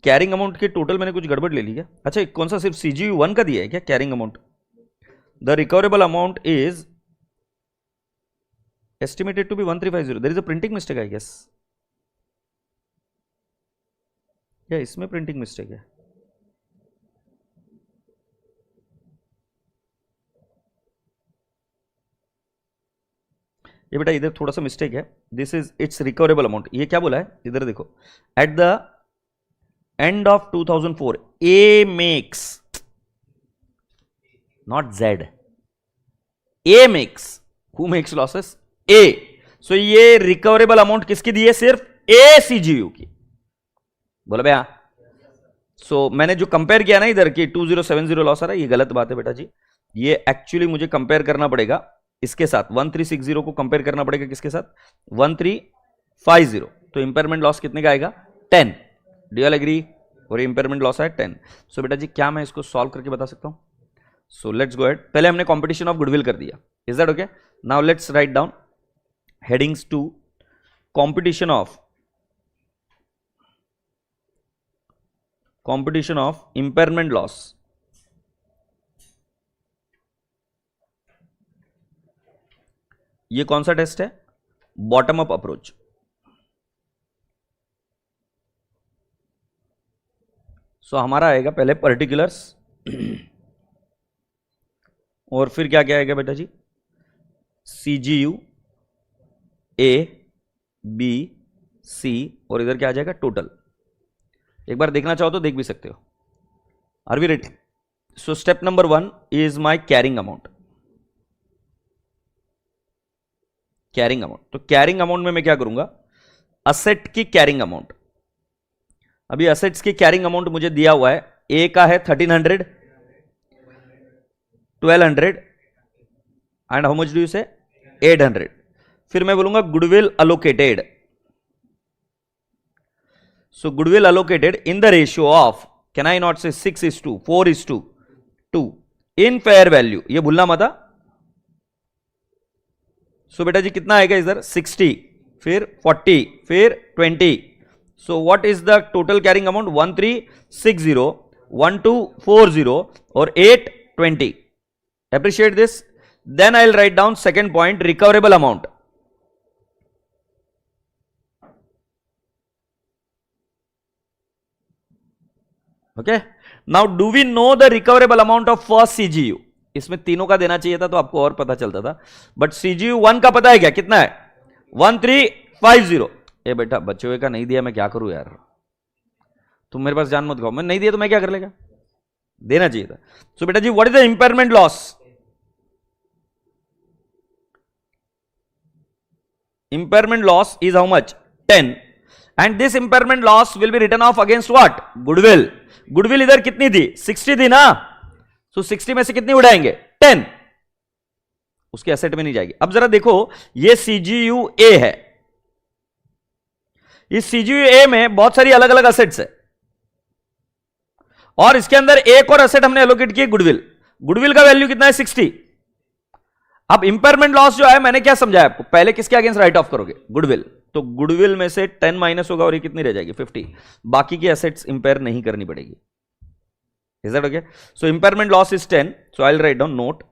कैरिंग अमाउंट के टोटल मैंने कुछ गड़बड़ ले ली है। अच्छा कौन सा, सिर्फ सीजीयू 1 का दिया है क्या carrying amount? The recoverable amount is estimated to be 1350. There is a printing mistake, I guess. या इसमें प्रिंटिंग मिस्टेक है। ये बेटा इधर थोड़ा सा मिस्टेक है, this is its recoverable amount. ये क्या बोला है इधर देखो, at the end of 2004 A makes, not Z, A makes, who makes losses, A. So ये रिकवरेबल अमाउंट किसकी दी है, सिर्फ ए सीजीयू की, बोला भैया। सो मैंने जो कंपेयर किया ना इधर की 2070 लॉस आ रहा है, ये गलत बात है बेटा जी। ये एक्चुअली मुझे कंपेयर करना पड़ेगा इसके साथ, 1360 को कंपेयर करना पड़ेगा किसके साथ, 1350। तो इंपेयरमेंट लॉस कितने का आएगा, 10। Do you all agree? और इंपेयरमेंट लॉस है 10। सो बेटा जी क्या मैं इसको सॉल्व करके बता सकता हूं? So let's go ahead. पहले हमने कॉम्पिटिशन ऑफ गुडविल कर दिया, is that okay? Now let's write down headings to competition of impairment loss। ये कौन सा टेस्ट है, बॉटम अप अप्रोच। सो हमारा आएगा पहले पर्टिकुलर्स और फिर क्या क्या आएगा बेटा जी, सीजीयू, ए बी सी, और इधर क्या आ जाएगा, टोटल। एक बार देखना चाहो तो देख भी सकते हो। Are we ready? So step number 1 is my carrying amount. Carrying amount, तो कैरिंग अमाउंट में मैं क्या करूंगा, असेट की कैरिंग अमाउंट। अभी असेट्स की कैरिंग अमाउंट मुझे दिया हुआ है, ए का है 1300, 1200 and how much do you say 800। फिर मैं बोलूंगा goodwill allocated, so goodwill allocated in the ratio of, can I not say 6:4:2 in fair value, ये भूलना मत। सो बेटा जी कितना आएगा इधर 60, फिर 40, फिर 20। So what is the total carrying amount 1360, 1240 और 820। Appreciate this. Then I will write down second point, recoverable amount. Okay, now do we know the recoverable amount of first CGU? इसमें तीनों का देना चाहिए था तो आपको और पता चलता था, बट सीजीयू 1 का पता है क्या, कितना है 1350। ए बेटा बच्चे हुए का नहीं दिया, मैं क्या करूं यार, तुम मेरे पास जान मत खाओ, मैं नहीं दिया तो मैं क्या कर लेगा, देना चाहिए था। सो बेटा जी what is the impairment loss? Impairment loss is how much 10, and this impairment loss will be written off against what, goodwill। goodwill इधर कितनी थी 60 थी ना, so 60 में से कितनी उड़ाएंगे 10, उसके एसेट में नहीं जाएगी। अब जरा देखो ये सीजीयू ए है, इस सीजीयू ए में बहुत सारी अलग अलग एसेट्स है और इसके अंदर एक और एसेट हमने एलोकेट की गुडविल। गुडविल का वैल्यू कितना है 60। अब इंपेयरमेंट लॉस जो है मैंने क्या समझाया आपको, पहले किसके अगेंस्ट राइट ऑफ करोगे, गुडविल, तो गुडविल में से 10 माइनस होगा और ये कितनी रह जाएगी 50, बाकी की एसेट्स इंपेयर नहीं करनी पड़ेगी। Is that okay? So impairment loss is 10, so I will write down note,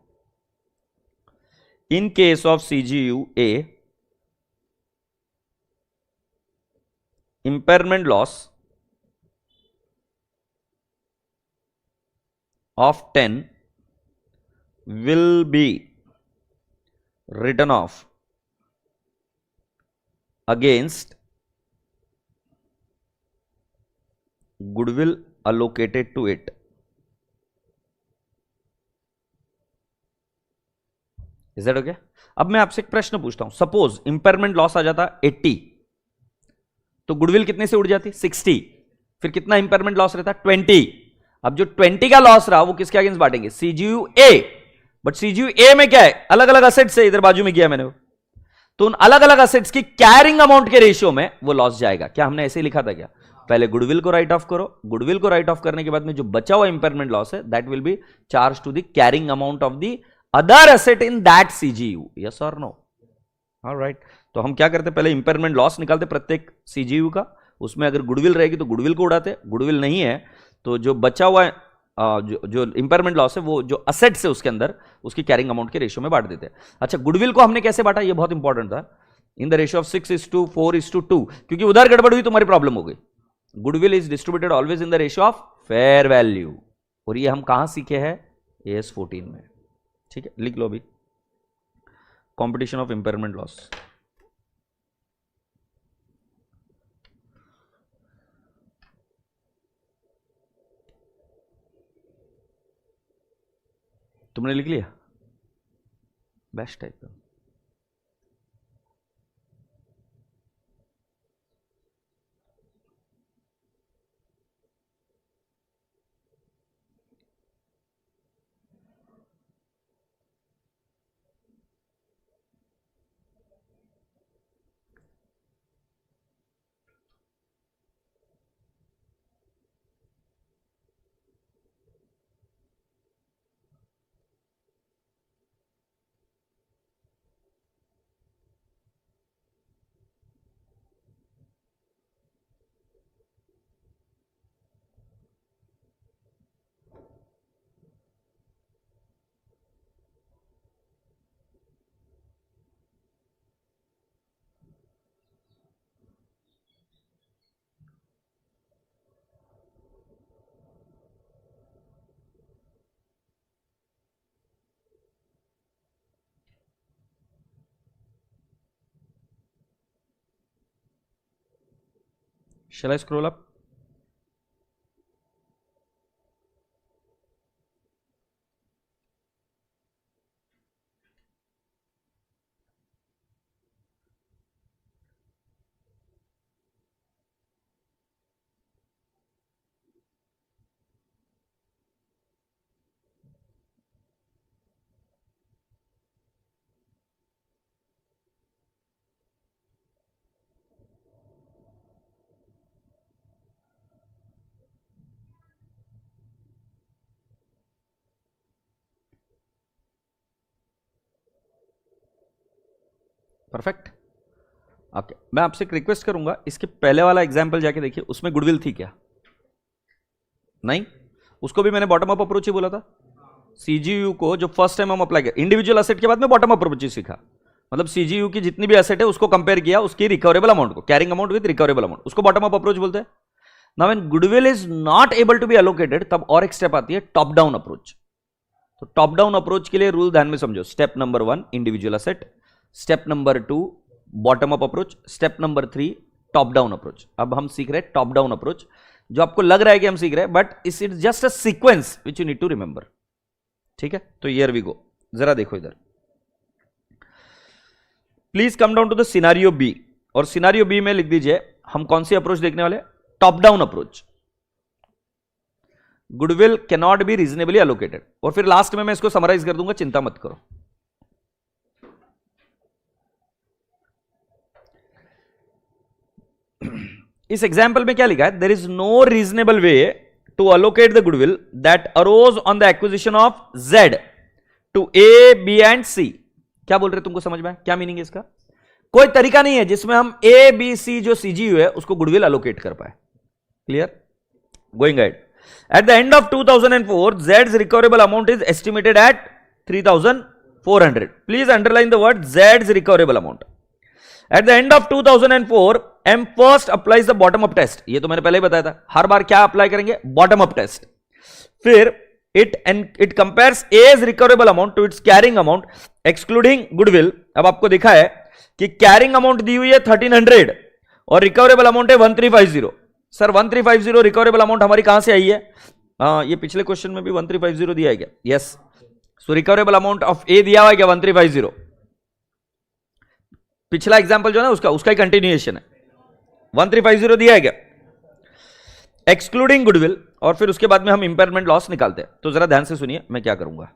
in case of CGU A impairment loss of 10 will be written off against goodwill allocated to it। Is that okay? अब मैं आपसे एक प्रश्न पूछता हूं, suppose impairment loss आ जाता 80, तो goodwill कितने से उड़ जाती 60, फिर कितना इंपेयरमेंट लॉस रहता 20। अब जो 20 का लॉस रहा वो किसके अगेंस्ट बांटेंगे, सीजीयू ए। बट सीजीयू ए में क्या है, अलग अलग असेट्स है, इधर बाजू में किया मैंने वो, तो उन अलग अलग असेट्स की कैरिंग अमाउंट के रेशियो में वो लॉस जाएगा। क्या हमने ऐसे ही लिखा था क्या, पहले गुडविल को राइट ऑफ करो, गुडविल को राइट ऑफ करने के बाद में जो बचा हुआ इंपेयरमेंट लॉस है that will be charge to the carrying amount of the other asset in that CGU, yes और नो? ऑलराइट, तो हम क्या करते, पहले इंपेयरमेंट लॉस निकालते प्रत्येक सीजीयू का, उसमें अगर गुडविल रहेगी तो गुडविल को उड़ाते, गुडविल नहीं है तो जो बचा हुआ जो इंपेयरमेंट लॉस है वो जो असेट्स है उसके अंदर उसकी कैरिंग अमाउंट के रेशियो में बांट देते हैं। अच्छा गुडविल को हमने कैसे बांटा, ये बहुत इंपॉर्टेंट था, इन द रेशियो ऑफ 6:4:2, क्योंकि उधर गड़बड़ हुई तुम्हारी प्रॉब्लम हो गई। Goodwill is distributed always in the ratio of fair value, और ये हम कहां सीखे हैं, AS 14 में। ठीक है, लिख लो अभी, कॉम्पिटिशन ऑफ इंपेयरमेंट लॉस। तुमने लिख लिया, बेस्ट टाइप का। Shall I scroll up? Perfect. Okay, मैं आपसे एक रिक्वेस्ट करूंगा, इसके पहले वाला एग्जाम्पल जाके देखिए, उसमें गुडविल थी क्या? नहीं, उसको भी मैंने बॉटम अप अप्रोच ही बोला था। सीजीयू को जो फर्स्ट टाइम हम अप्लाई किया, इंडिविजुअल एसेट के बाद में बॉटम अप अप्रोच ही सीखा। मतलब सीजीयू की जितनी भी एसेट है उसको कंपेयर किया, उसकी रिकवरेबल अमाउंट को, carrying amount with recoverable amount, उसको बॉटम अप अप्रोच बोलते हैं। Now when goodwill is not able to be allocated, तब और एक स्टेप आती है टॉप डाउन अप्रोच। तो टॉप डाउन अप्रोच के लिए रूल ध्यान में समझो। Step number 1 individual asset, step number 2 bottom up approach, step number 3 top down approach. अब हम सीख रहे हैं टॉप डाउन अप्रोच, जो आपको लग रहा है कि हम सीख रहे हैं, but it's just a sequence which you need to remember. ठीक है, तो हियर वी गो, जरा देखो इधर। Please come down to the scenario B, और सिनारियो बी में लिख दीजिए हम कौन सी अप्रोच देखने वाले? Top down approach. Goodwill can not be reasonably allocated, और फिर लास्ट में मैं इसको समराइज कर दूंगा, चिंता मत करो। इस एग्जाम्पल में क्या लिखा है? There is no reasonable way to allocate the goodwill that arose on the acquisition of Z to A, B and C। क्या बोल रहे तुमको समझ में? क्या मीनिंग है इसका? कोई तरीका नहीं है जिसमें हम A, B, C जो CGU है उसको गुडविल अलोकेट कर पाए। Clear? Going ahead, at the end of 2004 Z's recoverable amount is estimated at 3,400। Please underline the word Z's recoverable amount. At the end of 2004 M first applies the bottom up test. ये तो मैंने पहले ही बताया था, हर बार क्या apply करेंगे? Bottom up test. फिर it compares A's recoverable amount to its carrying amount excluding goodwill. अब आपको दिखा है कि कैरिंग अमाउंट दी हुई है 1300 और रिकवरेबल अमाउंट है 1350। सर 1350 रिकवरेबल अमाउंट हमारी कहां से आई है? ये पिछले क्वेश्चन में भी 1350 दिया है क्या? Yes. So recoverable amount of A दिया हुआ है क्या? 1350। पिछला एग्जांपल जो है ना उसका ही कंटिन्यूएशन है। 1350 दिया है क्या? एक्सक्लूडिंग गुडविल, और फिर उसके बाद में हम इंपेयरमेंट लॉस निकालते हैं। तो जरा ध्यान से सुनिए मैं क्या करूंगा,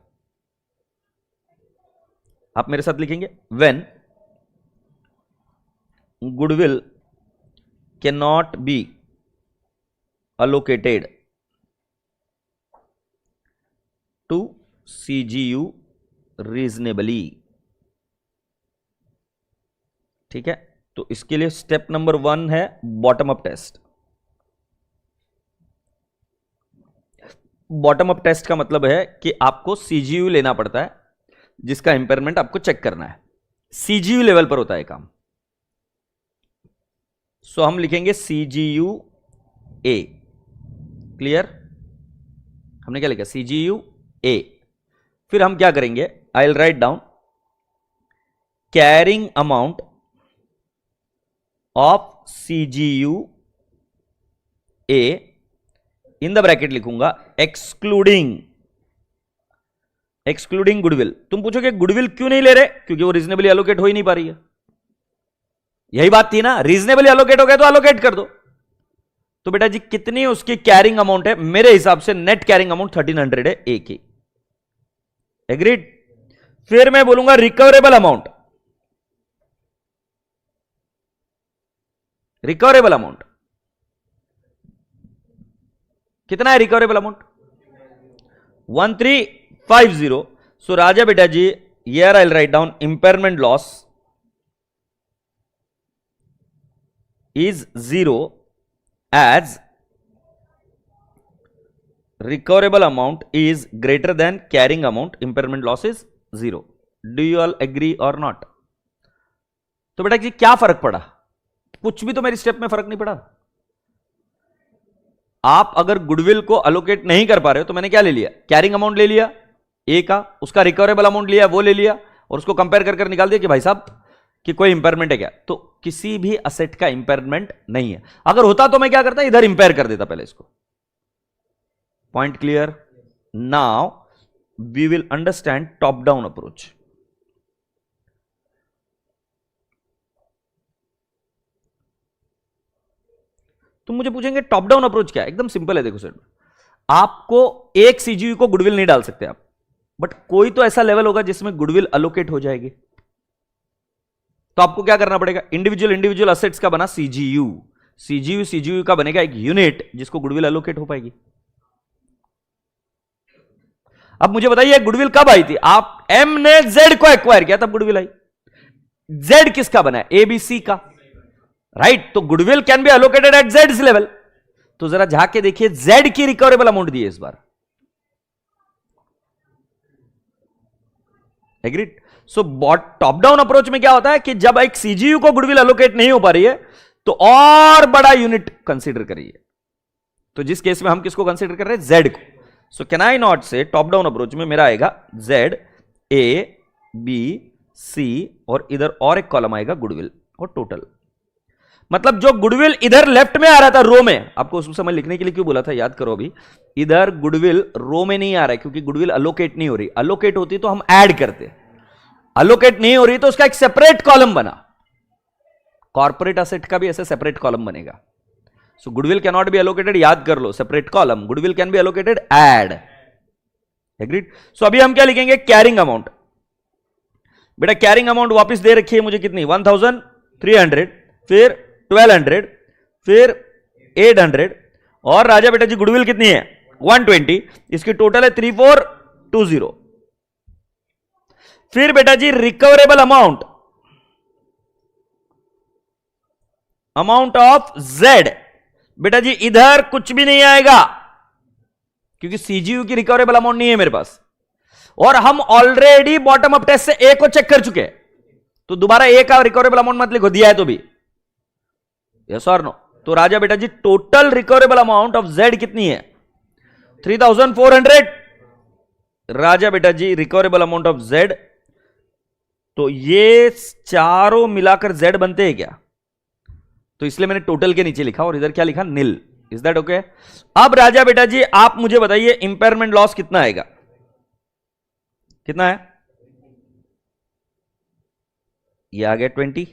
आप मेरे साथ लिखेंगे, when goodwill can not B allocated to CGU reasonably। ठीक है, तो इसके लिए स्टेप नंबर 1 है bottom up test. Bottom up test का मतलब है कि आपको CGU लेना पड़ता है जिसका इंपेयरमेंट आपको चेक करना है। CGU लेवल पर होता है काम। सो हम लिखेंगे CGU A। क्लियर? हमने क्या लिखा? CGU A। फिर हम क्या करेंगे? आई will write down carrying amount of CGU A, in the bracket लिखूंगा एक्सक्लूडिंग गुडविल। तुम पूछोगे गुडविल क्यों नहीं ले रहे? क्योंकि वो रीजनेबली एलोकेट हो ही नहीं पा रही है। यही बात थी ना, रीजनेबली एलोकेट हो गया तो एलोकेट कर दो। तो बेटा जी कितनी उसकी कैरिंग अमाउंट है? मेरे हिसाब से नेट कैरिंग अमाउंट 1300 है ए की। एग्रीड? फिर मैं बोलूंगा रिकवरेबल अमाउंट। रिकवरेबल अमाउंट कितना है? Recoverable amount 1350। सो राजा बेटा जी here I will write down impairment loss is 0 as recoverable amount is greater than carrying amount, impairment loss is 0। Do you all agree or not? तो बेटा जी क्या फर्क पड़ा? कुछ भी तो मेरी स्टेप में फर्क नहीं पड़ा। आप अगर गुडविल को अलोकेट नहीं कर पा रहे हो तो मैंने क्या ले लिया? कैरिंग अमाउंट ले लिया ए का, उसका रिकवरेबल अमाउंट लिया वो ले लिया, और उसको कंपेयर कर निकाल दिया कि भाई साहब कि कोई इंपेयरमेंट है क्या? तो किसी भी असेट का इंपेयरमेंट नहीं है। अगर होता तो मैं क्या करता? इधर इंपेयर कर देता पहले इसको। Point clear? Now we will understand top down approach. तुम मुझे पूछेंगे टॉप डाउन अप्रोच क्या है? एकदम सिंपल है। देखो सर, आपको एक सीजीयू को गुडविल नहीं डाल सकते आप, बट कोई तो ऐसा लेवल होगा जिसमें गुडविल अलोकेट हो जाएगी। तो आपको क्या करना पड़ेगा? इंडिविजुअल असेट्स का बना सीजीयू का बनेगा एक यूनिट जिसको गुडविल अलोकेट हो पाएगी। अब मुझे बताइए गुडविल कब आई थी? आप एम ने जेड को एक्वायर किया तब गुडविल आई। जेड किसका बना है? एबीसी का, राइट? तो goodwill can be allocated at Z level. तो जरा झाके देखिए, जेड की रिकवरेबल अमाउंट दी है इस बार। Agreed? So top down approach में क्या होता है कि जब एक सीजीयू को गुडविल एलोकेट नहीं हो पा रही है तो और बड़ा यूनिट कंसीडर करिए। तो जिस केस में हम किसको कंसीडर कर रहे हैं? जेड को। सो कैन आई नॉट से टॉप डाउन अप्रोच में मेरा आएगा जेड, ए, बी, सी और इधर और एक कॉलम आएगा गुडविल और टोटल। मतलब जो गुडविल इधर लेफ्ट में आ रहा था रो में, आपको उस समय लिखने के लिए क्यों बोला था याद करो अभी, इधर गुडविल रो में नहीं आ रहा है क्योंकि गुडविल अलोकेट नहीं हो रही। अलोकेट होती तो हम ऐड करते, अलोकेट नहीं हो रही तो उसका एक सेपरेट कॉलम बना। कॉर्पोरेट असेट का भी ऐसे सेपरेट कॉलम बनेगा। So goodwill can not be allocated, याद कर लो, separate column. Goodwill can be allocated, add. Agreed? So अभी हम क्या लिखेंगे? Carrying amount. बेटा कैरिंग अमाउंट वापस दे रखी है मुझे कितनी? 1300, फिर 1200, फिर 800 और राजा बेटा जी गुडविल कितनी है? 120। इसकी टोटल है 3420। फिर बेटा जी recoverable amount, amount of Z. बेटा जी इधर कुछ भी नहीं आएगा क्योंकि सीजीयू की रिकवरेबल अमाउंट नहीं है मेरे पास, और हम ऑलरेडी बॉटम अप टेस्ट से ए को चेक कर चुके हैं। तो दोबारा ए का रिकवरेबल अमाउंट मत लिखो, दिया है तो भी। यस और नो? तो राजा बेटा जी total recoverable amount of Z कितनी है? 3400। राजा बेटा जी रिकवरेबल अमाउंट ऑफ जेड, तो ये चारों मिलाकर जेड बनते हैं क्या? तो इसलिए मैंने टोटल के नीचे लिखा और इधर क्या लिखा? नील। Is that okay? अब राजा बेटा जी आप मुझे बताइए इंपेयरमेंट लॉस कितना आएगा? कितना है? ये आ गया 20,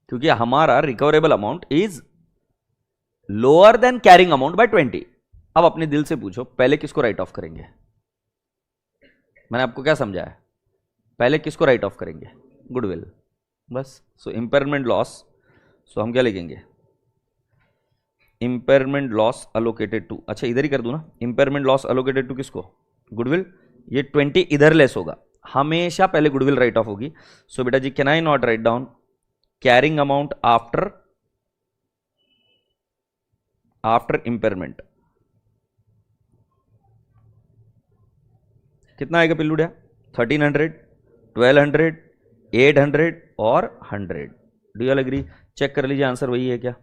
क्योंकि हमारा recoverable amount is lower then carrying amount by 20। अब अपने दिल से पूछो पहले किसको राइट ऑफ करेंगे? मैंने आपको क्या समझाया? पहले किसको राइट ऑफ करेंगे? गुडविल, बस। सो इंपेयरमेंट लॉस, सो हम क्या लिखेंगे? इंपेयरमेंट लॉस अलोकेटेड टू, अच्छा इधर ही कर दूं ना, इंपेयरमेंट लॉस अलोकेटेड टू किसको? गुडविल। ये 20 इधर लेस होगा, हमेशा पहले गुडविल राइट ऑफ होगी। सो बेटा जी can I not write down carrying amount after impairment? कितना आएगा पिल्लूड़िया? 1300, 1200, 800 और 100। Do you all agree? Check कर लीजिए आंसर वही है क्या?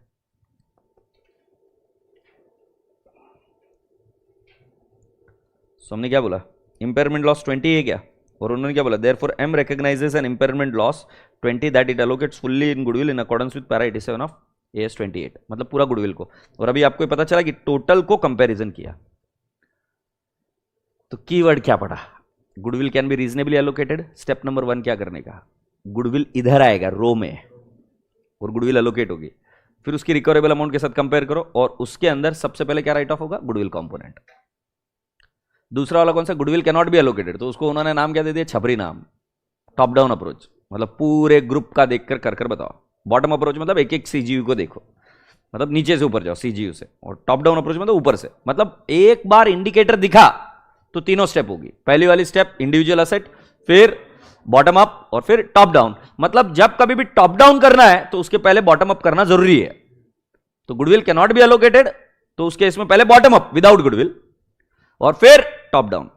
हमने क्या बोला? इंपेयरमेंट लॉस 20 है क्या? और उन्होंने क्या बोला? Therefore M recognises an impairment loss 20 that it allocates fully in goodwill in accordance with para 87 of AS 28। मतलब पूरा गुडविल को। और अभी आपको पता चला कि टोटल को कंपैरिजन किया। तो कीवर्ड क्या पढ़ा? Goodwill can be reasonably allocated. Step number 1 क्या करने का? गुडविल इधर आएगा रो में और गुडविल एलोकेट होगी, फिर उसकी रिकवरेबल अमाउंट के साथ कंपेयर करो और उसके अंदर सबसे पहले क्या राइट ऑफ होगा? Goodwill component. दूसरा वाला कौन सा? Goodwill can not be allocated, तो उसको उन्होंने नाम क्या दे दिया? छपरी नाम। टॉप डाउन अप्रोच मतलब पूरे ग्रुप का देखकर कर बताओ। बॉटम अप्रोच मतलब एक एक सीजीयू को देखो, मतलब नीचे से ऊपर जाओ सीजीयू से। और टॉप डाउन अप्रोच मतलब ऊपर से, मतलब एक बार इंडिकेटर दिखा तो तीनों स्टेप होगी। पहली वाली स्टेप इंडिविजुअल असेट, फिर बॉटम अप और फिर टॉप डाउन। मतलब जब कभी भी टॉप डाउन करना है तो उसके पहले बॉटम अप करना जरूरी है। तो goodwill can not be allocated, तो उसके इसमें पहले बॉटम अप विदाउट गुडविल और फिर टॉप डाउन।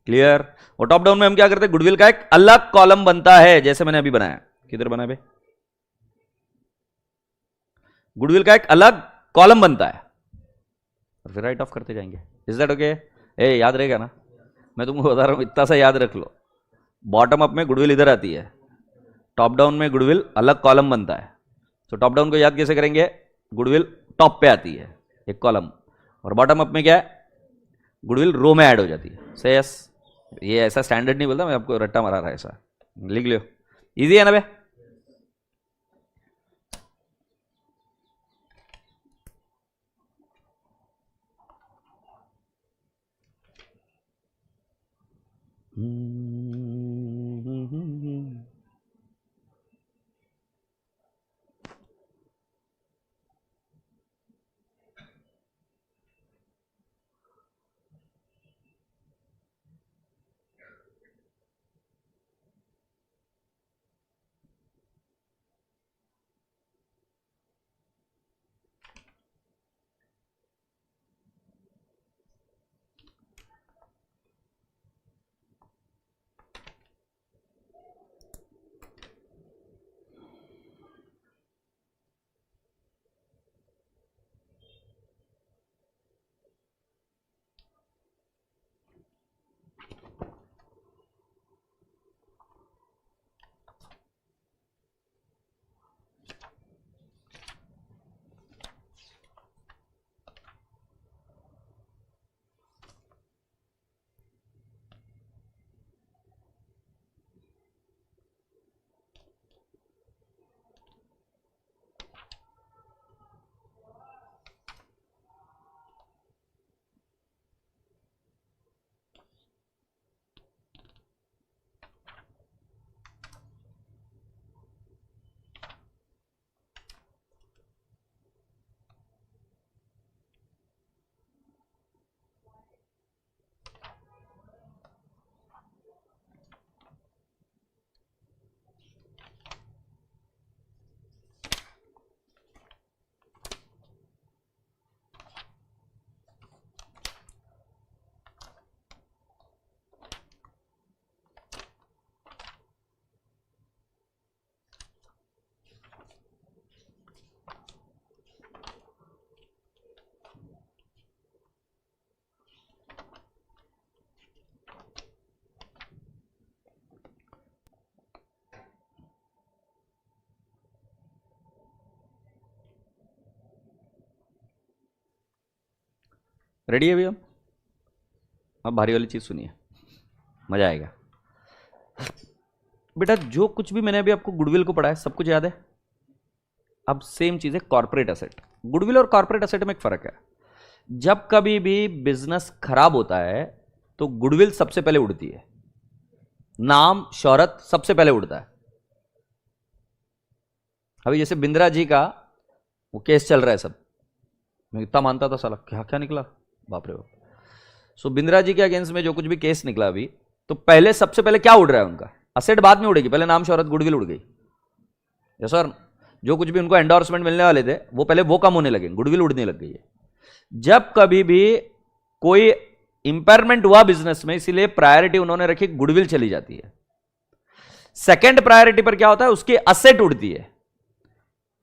क्लियर? और टॉप डाउन में हम क्या करते हैं? गुडविल का एक अलग कॉलम बनता है, जैसे मैंने अभी बनाया। किधर बना बे? गुडविल का एक अलग कॉलम बनता है और फिर राइट ऑफ करते जाएंगे। Is that okay? ए याद रहेगा ना? मैं तुमको बता रहा हूं, इतना सा याद रख लो। बॉटम अप में गुडविल इधर आती है, टॉप डाउन में गुडविल अलग कॉलम बनता है। तो टॉप डाउन को याद कैसे करेंगे? गुडविल टॉप पे आती है एक कॉलम, और बॉटम अप में क्या है? गुडविल रो में ऐड हो जाती है। से यस, ये ऐसा स्टैंडर्ड नहीं बोलता, मैं आपको रट्टा मारा रहा है, ऐसा लिख लो। इजी है ना बे? रेडी है भैया? अब भारी वाली चीज सुनिए, मजा आएगा। बेटा जो कुछ भी मैंने अभी आपको गुडविल को पढ़ा है सब कुछ याद है? अब सेम चीज है कॉर्पोरेट एसेट। गुडविल और कॉर्पोरेट एसेट में एक फर्क है। जब कभी भी बिजनेस खराब होता है तो गुडविल सबसे पहले उड़ती है, नाम शोहरत सबसे पहले उड़ता है। अभी जैसे बिंद्रा जी का वो केस चल रहा है, सब मैं इतना मानता था, साला क्या क्या निकला, बाप रे बाप। सो बिंद्रा जी के अगेंस्ट में जो कुछ भी केस निकला अभी, तो पहले सबसे पहले क्या उड़ रहा है उनका? असेट बाद में उड़ेगी, पहले नाम शोहरत गुडविल उड़ गई। यस सर, जो कुछ भी उनको एंडोर्समेंट मिलने वाले थे वो पहले वो कम होने लगे, गुडविल उड़ने लग गई है। जब कभी भी कोई इंपेयरमेंट हुआ बिजनेस में, इसीलिए प्रायोरिटी उन्होंने रखी, गुडविल चली जाती है। सेकंड प्रायोरिटी पर क्या होता है? उसकी असेट उड़ती है।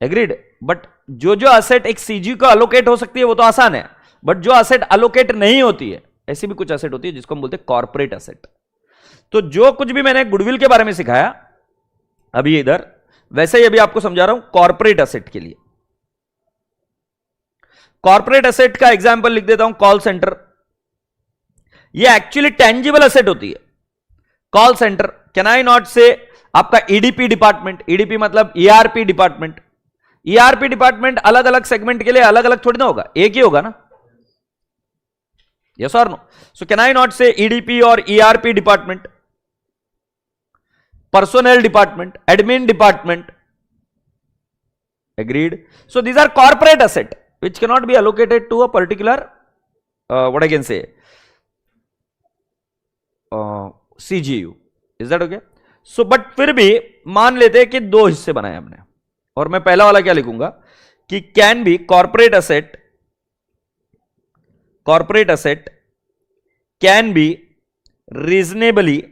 एग्रीड? बट जो जो असेट एक सीजी को अलोकेट हो सकती है वो तो आसान है, बट जो असेट अलोकेट नहीं होती है, ऐसी भी कुछ असेट होती है जिसको हम बोलते हैं कॉर्पोरेट असेट। तो जो कुछ भी मैंने गुडविल के बारे में सिखाया अभी इधर, वैसे ही अभी आपको समझा रहा हूं कॉर्पोरेट असेट के लिए। कॉर्पोरेट असेट का एग्जांपल लिख देता हूं, कॉल सेंटर। ये एक्चुअली टेंजिबल असेट होती है। Call centre, can I not से आपका ईडीपी डिपार्टमेंट, ईडीपी मतलब ईआरपी डिपार्टमेंट। ईआरपी डिपार्टमेंट अलग अलग सेगमेंट के लिए अलग अलग थोड़ी ना होगा, एक ही होगा ना? यस और no? So can I not say EDP और ERP department, personnel department, admin department. Agreed? So these are corporate asset which cannot be allocated to a particular what I can say CGU. Is that okay? So but फिर भी मान लेते हैं कि दो हिस्से बनाए हमने, और मैं पहला वाला क्या लिखूंगा कि can be corporate asset can be reasonably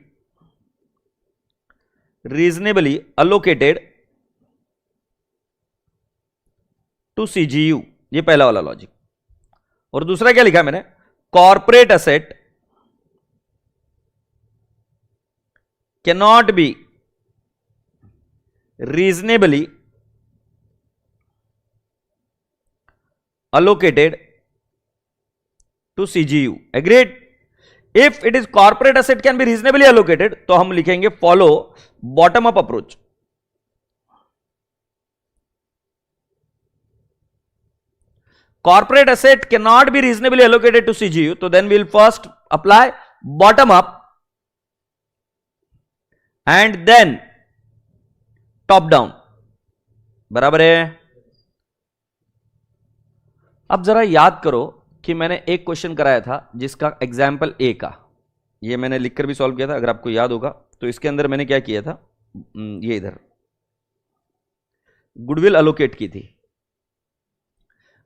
allocated to CGU। ये पहला वाला लॉजिक। और दूसरा क्या लिखा मैंने? Corporate asset can not be reasonably allocated to CGU। Agreed? If it is corporate asset can be reasonably allocated, तो हम लिखेंगे follow bottom up approach. Corporate asset cannot be reasonably allocated to CGU, so then we'll first apply bottom up and then top down। बराबर है? अब जरा याद करो कि मैंने एक क्वेश्चन कराया था जिसका एग्जाम्पल ए का, ये मैंने लिखकर भी सॉल्व किया था, अगर आपको याद होगा तो। इसके अंदर मैंने क्या किया था, ये इधर गुडविल अलोकेट की थी।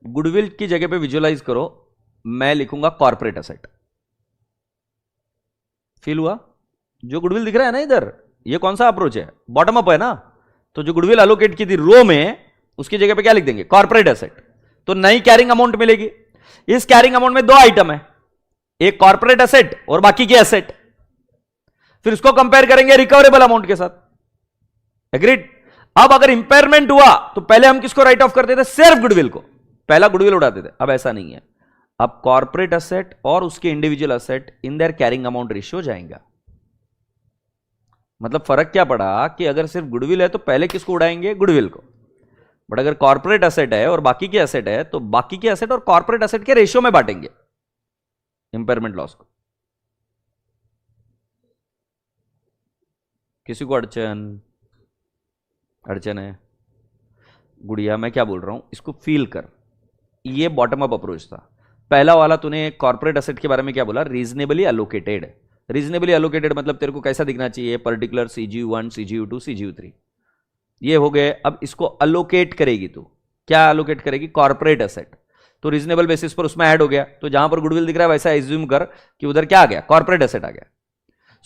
गुडविल की जगह पे विजुअलाइज करो, मैं लिखूंगा कॉर्पोरेट असेट। फील हुआ? जो गुडविल दिख रहा है ना इधर, ये कौन सा अप्रोच है? बॉटम अप है ना? तो जो गुडविल अलोकेट की थी रो में, उसकी जगह पे क्या लिख देंगे? Corporate asset. तो नई कैरिंग अमाउंट मिलेगी। इस कैरिंग अमाउंट में दो आइटम है, एक कॉर्पोरेट असेट और बाकी के असेट। फिर इसको कंपेयर करेंगे रिकवरेबल अमाउंट के साथ। एग्रीड? अब अगर इंपेयरमेंट हुआ तो पहले हम किसको राइट ऑफ करते थे? सिर्फ गुडविल को, पहला गुडविल उड़ाते थे। अब ऐसा नहीं है, अब कॉर्पोरेट असेट और उसके individual asset in their carrying amount ratio जाएंगे। मतलब फर्क क्या पड़ा कि अगर सिर्फ गुडविल है तो पहले किसको उड़ाएंगे? गुडविल को। बट अगर कॉर्पोरेट असेट है और बाकी के असेट है तो बाकी के असेट और कॉर्पोरेट असेट के रेशियो में बांटेंगे इंपेयरमेंट लॉस को। किसी को अड़चन है? गुड़िया, मैं क्या बोल रहा हूं, इसको फील कर। ये बॉटम अप अप्रोच था। पहला वाला तूने कॉर्पोरेट असेट के बारे में क्या बोला? Reasonably allocated. रीजनेबली अलोकेटेड मतलब तेरे को कैसा दिखना चाहिए? पर्टिकुलर CGU1, CGU2, CGU3 ये हो गए। अब इसको अलोकेट करेगी तू, क्या अलोकेट करेगी? Corporate asset. तो रीजनेबल बेसिस पर उसमें ऐड हो गया। तो जहां पर गुडविल दिख रहा है वैसा एज्यूम कर कि उधर क्या आ गया? कॉर्पोरेट असेट आ गया।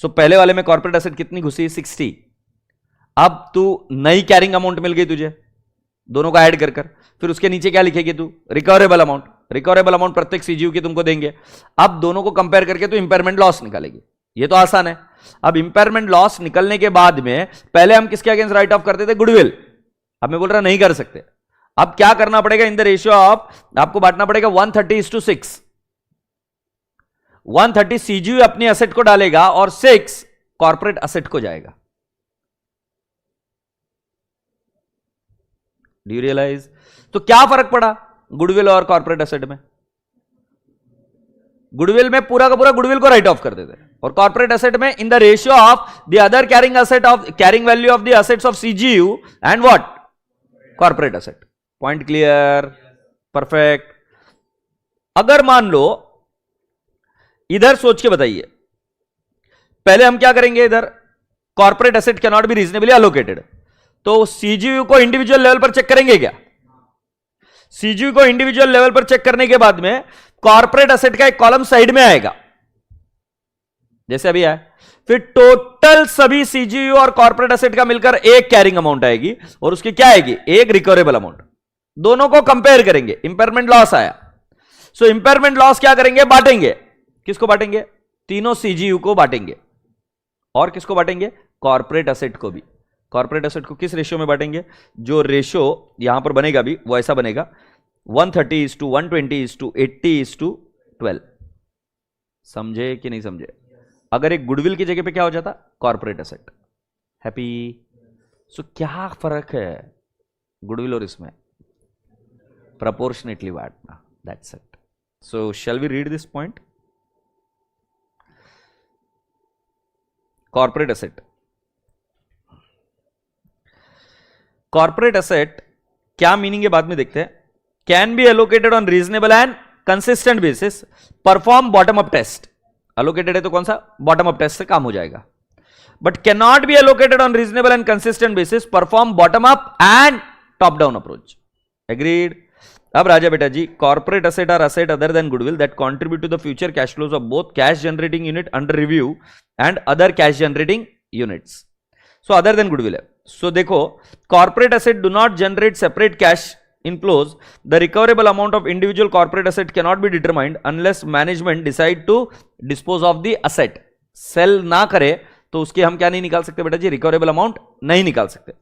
सो पहले वाले में कॉर्पोरेट असेट कितनी घुसी? 60। अब तू नई कैरिंग अमाउंट मिल गई तुझे, दोनों को ऐड कर फिर उसके नीचे क्या लिखेगी तू? Recoverable amount. रिकवरेबल अमाउंट प्रत्येक CGU की तुमको देंगे। अब दोनों को कंपेयर करके तू इंपेयरमेंट लॉस निकालेगी। ये तो आसान है। अब इंपेयरमेंट लॉस निकलने के बाद में पहले हम किसके अगेंस्ट राइट ऑफ करते थे? गुडविल। अब मैं बोल रहा नहीं कर सकते। अब क्या करना पड़ेगा? इन द रेशियो ऑफ आपको बांटना पड़ेगा 130:6। 130 सीजीयू अपनी असेट को डालेगा और 6 कॉर्पोरेट असेट को जाएगा। Do you realise? तो क्या फर्क पड़ा गुडविल और कॉर्पोरेट असेट में? गुडविल में पूरा का पूरा गुडविल को राइट ऑफ कर देते और कॉर्पोरेट असेट में इन the ratio of the other carrying asset of carrying value of the assets of CGU and what corporate asset. Point clear? Perfect. अगर मान लो इधर सोच के बताइए, पहले हम क्या करेंगे, इधर corporate asset can not be reasonably allocated, तो सीजीयू को इंडिविजुअल लेवल पर चेक करेंगे क्या? सीजीयू को इंडिविजुअल लेवल पर चेक करने के बाद में कॉर्पोरेट एसेट का एक कॉलम साइड में आएगा जैसे अभी है, फिर टोटल सभी सीजीयू और कॉर्पोरेट एसेट का मिलकर एक कैरिंग अमाउंट आएगी और उसकी क्या आएगी, एक रिकवरेबल अमाउंट। दोनों को कंपेयर करेंगे, इंपेयरमेंट लॉस आया, सो इंपेयरमेंट लॉस क्या करेंगे, बांटेंगे। किसको बांटेंगे? तीनों सीजीयू को बांटेंगे। और किसको बांटेंगे? कॉर्पोरेट एसेट को भी। कॉर्पोरेट एसेट को किस रेशियो में बांटेंगे? जो रेशियो यहां पर बनेगा भी वो ऐसा बनेगा 130:120:80:12। समझे कि नहीं समझे? अगर एक गुडविल की जगह पे क्या हो जाता, कॉर्पोरेट एसेट। हैप्पी? सो क्या फर्क है गुडविल और इसमें? proportionately बांटना, that's it. So shall we read this point? Corporate asset. Corporate asset क्या मीनिंग है बाद में देखते हैं। Can be allocated on reasonable and consistent basis. Perform bottom up test. Allocated है तो कौन सा? Bottom up test से काम हो जाएगा। But cannot be allocated on reasonable and consistent basis. Perform bottom up and top down approach. Agreed? अब राजा बेटा जी, corporate asset are asset other than goodwill that contribute to the future cash flows of both cash generating unit under review and other cash generating units. So other than goodwill है। So देखो, corporate asset do not generate separate cash inflows. The recoverable amount of individual corporate asset can not be determined unless management decide to dispose of the asset. Sale ना करे तो उसकी हम क्या नहीं निकाल सकते बेटा जी, रिकवरेबल अमाउंट नहीं निकाल सकते।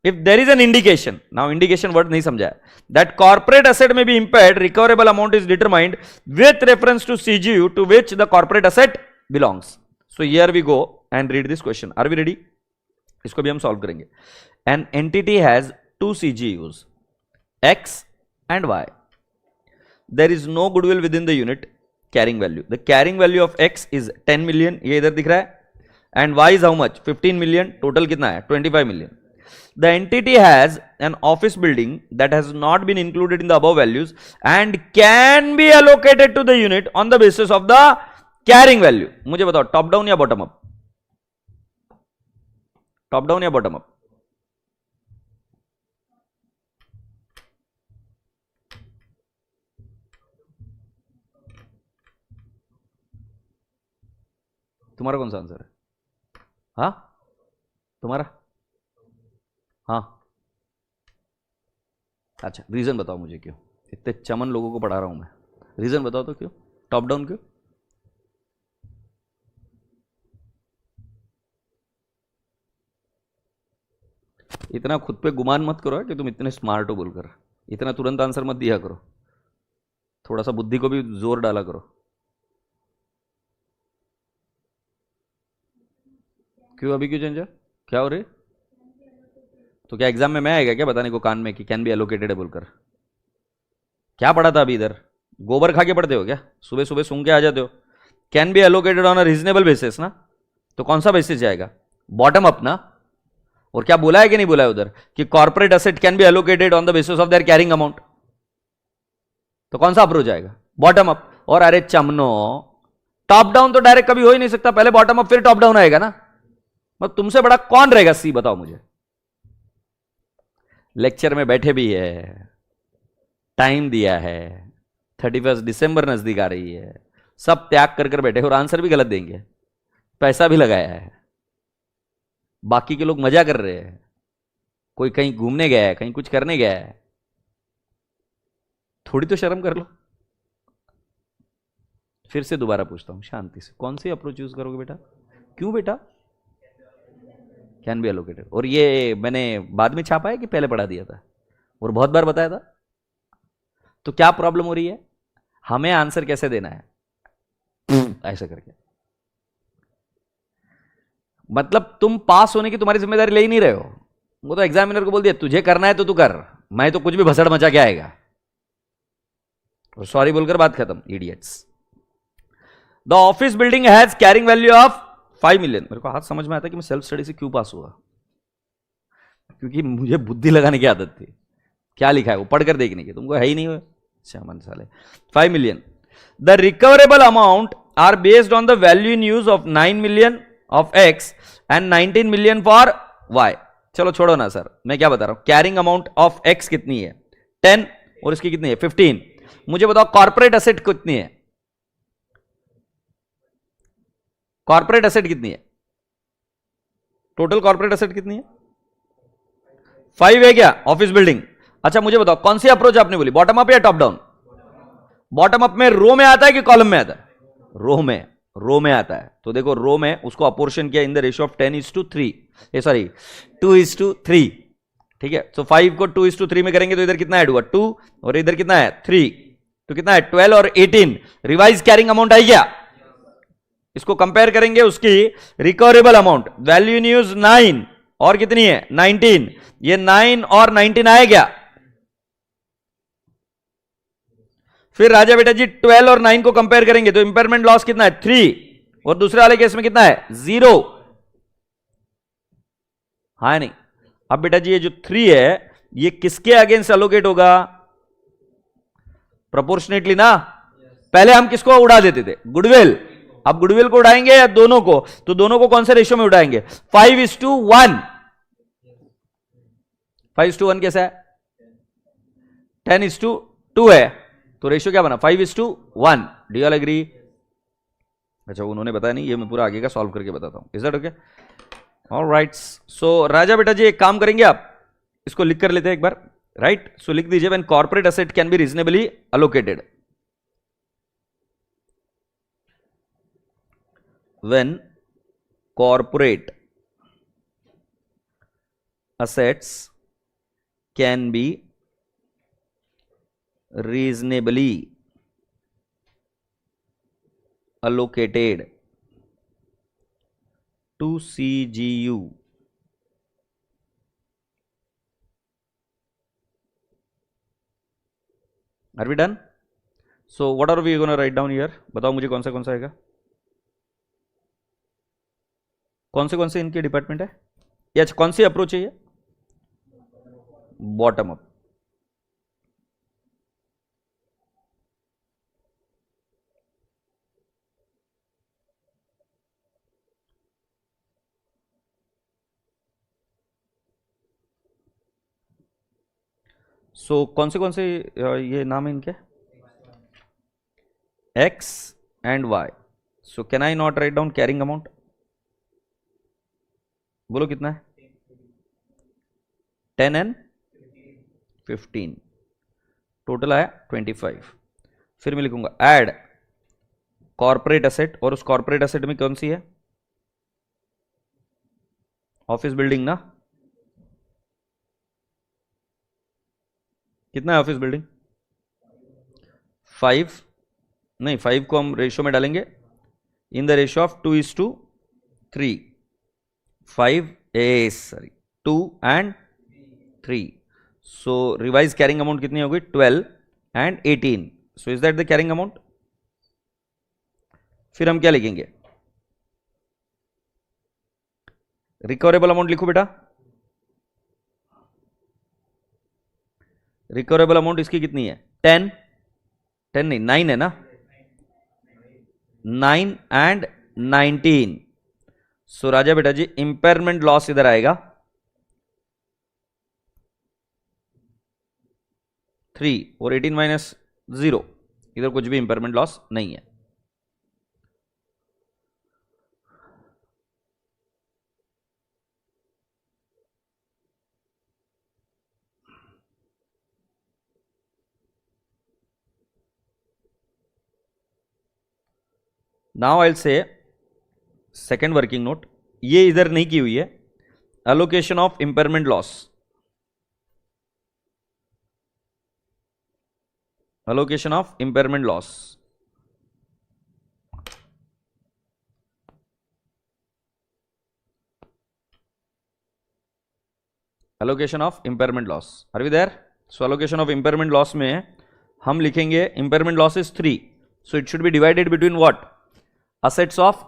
If there is an indication, now indication word नहीं समझा है, that corporate asset may be impaired, recoverable amount is determined with reference to CGU to which the corporate asset belongs. So here we go and read this question. Are we ready? इसको भी हम solve करेंगे. An entity has two CGUs, X and Y. There is no goodwill within the unit carrying value. The carrying value of X is 10 million. ये इधर दिख रहा है. And Y is how much? 15 million. Total कितना है? 25 million. The entity has an office building that has not been included in the above values and can be allocated to the unit on the basis of the carrying value. मुझे बताओ, top down या bottom up? Top down या bottom up? तुम्हारा कौन सा answer है? हाँ, तुम्हारा? हाँ, अच्छा, रीजन बताओ मुझे, क्यों इतने चमन लोगों को पढ़ा रहा हूं मैं? रीजन बताओ तो, क्यों टॉप डाउन? क्यों? इतना खुद पे गुमान मत करो कि तुम इतने स्मार्ट हो बोलकर, इतना तुरंत आंसर मत दिया करो, थोड़ा सा बुद्धि को भी जोर डाला करो। क्यों अभी क्यों चेंज है? क्या हो रही? तो क्या एग्जाम में मैं आएगा क्या बताने को कान में कि कैन बी एलोकेटेड है बोलकर? क्या पढ़ा था अभी इधर? गोबर खा के पढ़ते हो क्या? सुबह सुबह सूंघ के आ जाते हो। Can be allocated on a reasonable basis ना, तो कौन सा बेसिस जाएगा? बॉटम अप ना। और क्या बोला है कि नहीं बोला है उधर कि corporate asset can be allocated on the basis of their carrying amount, तो कौन सा अप्रोच आएगा? Bottom up. और अरे चमनो, टॉप डाउन तो डायरेक्ट कभी हो ही नहीं सकता, पहले बॉटम अप फिर टॉप डाउन आएगा ना। मतलब तुमसे बड़ा कौन रहेगा सी, बताओ मुझे। लेक्चर में बैठे भी है, टाइम दिया है, 31 दिसंबर नजदीक आ रही है, सब त्याग कर कर बैठे और आंसर भी गलत देंगे, पैसा भी लगाया है, बाकी के लोग मजा कर रहे हैं, कोई कहीं घूमने गया है, कहीं कुछ करने गया है, थोड़ी तो शर्म कर लो। फिर से दोबारा पूछता हूं शांति से, कौन सी अप्रोच यूज करोगे बेटा? क्यों बेटा? Can be allocated. और ये मैंने बाद में छापा है कि पहले पढ़ा दिया था और बहुत बार बताया था? तो क्या प्रॉब्लम हो रही है? हमें आंसर कैसे देना है? ऐसा करके। मतलब तुम पास होने की तुम्हारी जिम्मेदारी ले ही नहीं रहे हो। वो तो एग्जामिनर को बोल दिया तुझे करना है तो तू कर, मैं तो कुछ भी भसड़ मचा के आएगा, और सॉरी बोलकर बात खत्म। Idiots. The office building has carrying value of 5 million. मेरे को आज समझ में आता है कि मैं सेल्फ स्टडी से क्यों पास हुआ, क्योंकि मुझे बुद्धि लगाने की आदत थी। क्या लिखा है वो पढ़कर देखने की, तुमको है ही नहीं हुआ। अच्छा मन साले। 5 million. The recoverable amount are based on the value in use of 9 million of X and 19 million for Y. चलो छोड़ो ना सर, मैं क्या बता रहा हूं। कैरिंग अमाउंट ऑफ एक्स कितनी है 10, और इसकी कितनी है 15। मुझे बताओ कॉर्पोरेट एसेट कितनी है, कॉर्पोरेट एसेट कितनी है, टोटल कॉर्पोरेट एसेट कितनी है 5 है क्या ऑफिस बिल्डिंग। अच्छा मुझे बताओ कौन सी अप्रोच आपने बोली, बॉटम अप या टॉप डाउन। बॉटम अप में रो में आता है कि कॉलम में आता है, रो में आता है। तो देखो रो में उसको अपोर्शन किया इन द रेशियो ऑफ 10:3, सॉरी 2:3, ठीक है। तो 5 को 2:3 में करेंगे तो इधर कितना ऐड हुआ 2, और इधर कितना है 3, तो कितना है 12 और 18। रिवाइज कैरिंग अमाउंट आई क्या, इसको कंपेयर करेंगे उसकी recoverable amount, value in use 9 और कितनी है 19, ये 9 और 19 आए क्या। फिर राजा बेटा जी 12 और 9 को कंपेयर करेंगे तो इंपेयरमेंट लॉस कितना है 3, और दूसरे वाले केस में कितना है 0, हाँ नहीं। अब बेटा जी ये जो 3 है ये किसके अगेंस्ट एलोकेट होगा, प्रोपोर्शनेटली ना। पहले हम किसको उड़ा देते थे गुडविल, अब गुडविल को उड़ाएंगे या दोनों को, तो दोनों को कौन से रेशियो में उड़ाएंगे 5:1। 5:1 कैसा है 10:2 है, तो रेशियो क्या बना 5:1। Do you all agree. अच्छा उन्होंने बताया नहीं, ये मैं पूरा आगे का सॉल्व करके बताता हूं। Is that okay. ऑलराइट। सो राजा बेटा जी एक काम करेंगे, आप इसको लिख कर लेते हैं एक बार, राइट। सो लिख दीजिए when corporate asset can be reasonably allocated, when corporate assets can be reasonably allocated to CGU. Are we done? So what are we going to write down here? बताओ मुझे कौन सा आएगा, कौन से इनके डिपार्टमेंट है, या कौन सी अप्रोच है ये बॉटम अप। सो कौन से ये नाम है इनके X and Y. So can I not write down carrying amount, बोलो कितना है 10 and 15, टोटल आया 25। फिर मैं लिखूंगा ऐड कॉर्पोरेट एसेट, और उस कॉर्पोरेट एसेट में कौन सी है ऑफिस बिल्डिंग ना, कितना है ऑफिस बिल्डिंग 5, नहीं 5 को हम रेशियो में डालेंगे इन the ratio of 2:3, 2 and 3। So revise carrying amount कितनी होगी 12 and 18। So is that the carrying amount. फिर हम क्या लिखेंगे रिकवरेबल अमाउंट लिखो बेटा, रिकवरेबल अमाउंट इसकी कितनी है 10 नहीं 9 है ना, 9 and 19। सो राजा बेटा जी इंपेयरमेंट लॉस इधर आएगा 3, और 18 - 0, इधर कुछ भी इंपेयरमेंट लॉस नहीं है। Now I will say second working note, ये इधर नहीं की हुई है, allocation of impairment loss, allocation of impairment loss। Allocation of impairment loss, are we there? So allocation of impairment loss में हम लिखेंगे impairment loss is 3, so it should be divided between what? Assets of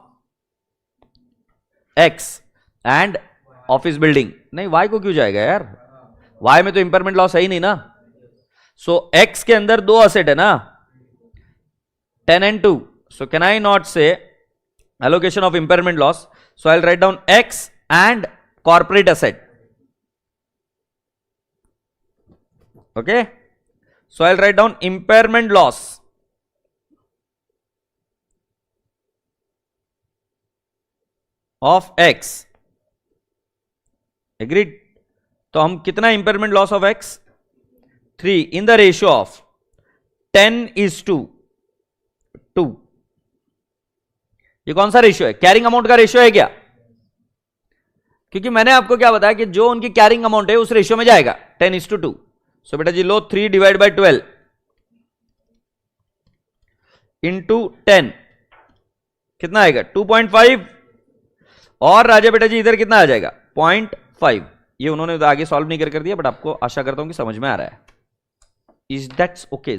X and office building. नहीं, Y को क्यों जाएगा यार, Y में तो इम्पेयरमेंट लॉस है ही नहीं ना। सो एक्स के अंदर 2 असेट है ना, 10 and 2. So can I not say allocation of impairment loss? So I'll write down X and corporate asset. Okay. So I'll write down impairment loss of X. Agreed? तो हम कितना impairment loss of X? 3 in the ratio of 10:2. ये कौन सा ratio है? Carrying amount का ratio है क्या? क्योंकि मैंने आपको क्या बताया कि जो उनकी कैरिंग अमाउंट है उस रेशियो में जाएगा 10:2. सो बेटा जी लो 3 डिवाइड बाय 12 इंटू 10 कितना आएगा? 2.5. और राजा बेटा जी इधर कितना आ जाएगा? 0.5. ये उन्होंने तो आगे सॉल्व नहीं कर दिया, बट आपको आशा करता हूं कि समझ में आ रहा है. Is that's okay?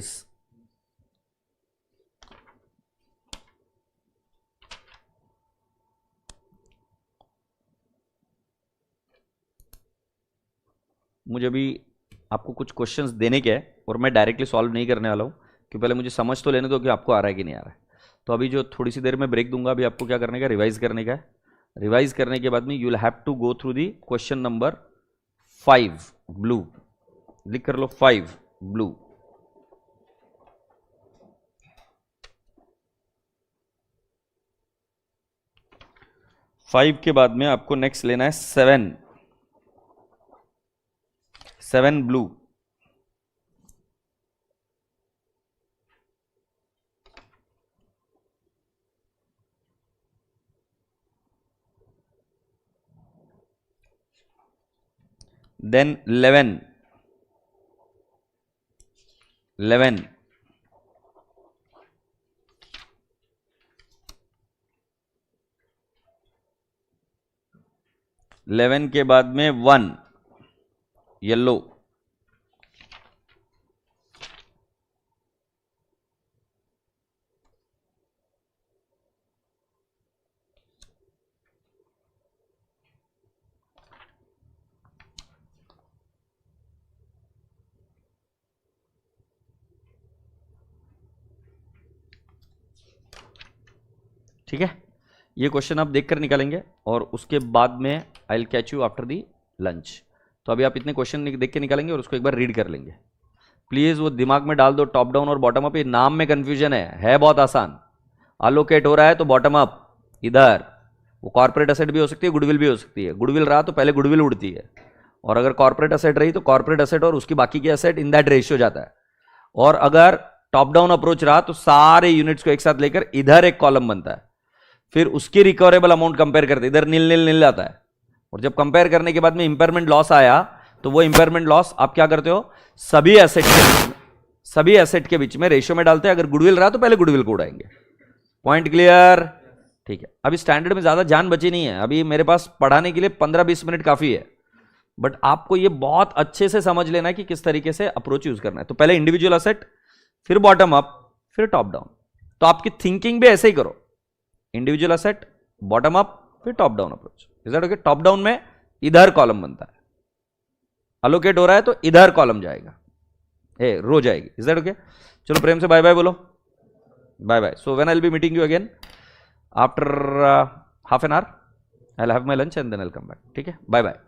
मुझे भी आपको कुछ क्वेश्चंस देने के हैं और मैं डायरेक्टली सॉल्व नहीं करने वाला हूँ, कि पहले मुझे समझ तो लेने दो कि आपको आ रहा है कि नहीं आ रहा है. तो अभी जो थोड़ी सी देर में ब्रेक दूंगा, अभी आपको क्या करने का? रिवाइज करने का है. रिवाइज करने के बाद में you will have to go through the question number 5 blue. लिख कर लो 5 ब्लू. फाइव के बाद में आपको नेक्स्ट लेना है 7 ब्लू. देन 11 11 के बाद में 1 येलो. ठीक है, ये क्वेश्चन आप देखकर निकालेंगे और उसके बाद में I will catch you after the lunch. तो अभी आप इतने क्वेश्चन देख के निकालेंगे और उसको एक बार रीड कर लेंगे. प्लीज वो दिमाग में डाल दो, टॉप डाउन और बॉटम अप. ये नाम में कंफ्यूजन है बहुत आसान. अलोकेट हो रहा है तो बॉटम अप इधर. वो कॉर्पोरेट एसेट भी हो सकती है, गुडविल भी हो सकती है. गुडविल रहा तो पहले गुडविल उड़ती है, और अगर कॉर्पोरेट एसेट रही तो कॉर्पोरेट एसेट और उसकी बाकी के एसेट इन दैट रेशियो जाता है. और अगर टॉप डाउन अप्रोच रहा तो सारे यूनिट्स को एक साथ लेकर इधर एक कॉलम बनता है. फिर उसकी रिकवरेबल अमाउंट कंपेयर करते, इधर नील नील नील आता है. और जब कंपेयर करने के बाद में इंपेयरमेंट लॉस आया तो वो इंपेयरमेंट लॉस आप क्या करते हो? सभी एसेट के बीच में रेशियो में डालते हैं. अगर गुडविल रहा तो पहले गुडविल को उड़ाएंगे. Point clear? ठीक है. अभी स्टैंडर्ड में ज्यादा जान बची नहीं है. अभी मेरे पास पढ़ाने के लिए 15-20 मिनट काफी है, बट आपको ये बहुत अच्छे से समझ लेना है कि किस तरीके से अप्रोच यूज करना है. तो पहले इंडिविजुअल असेट, फिर बॉटम अप, फिर टॉप डाउन. तो आपकी थिंकिंग भी ऐसे ही करो, इंडिविजुअल असेट, बॉटम अप, फिर top down approach. Is that okay? Top down में इधर कॉलम बनता है, अलोकेट हो रहा है तो इधर कॉलम जाएगा, रो जाएगी. Is that okay? चलो प्रेम से बाय बाय बोलो. Bye bye. So when I will be meeting you again after half an hour, I will have my lunch and then I will come back. ठीक है, bye bye.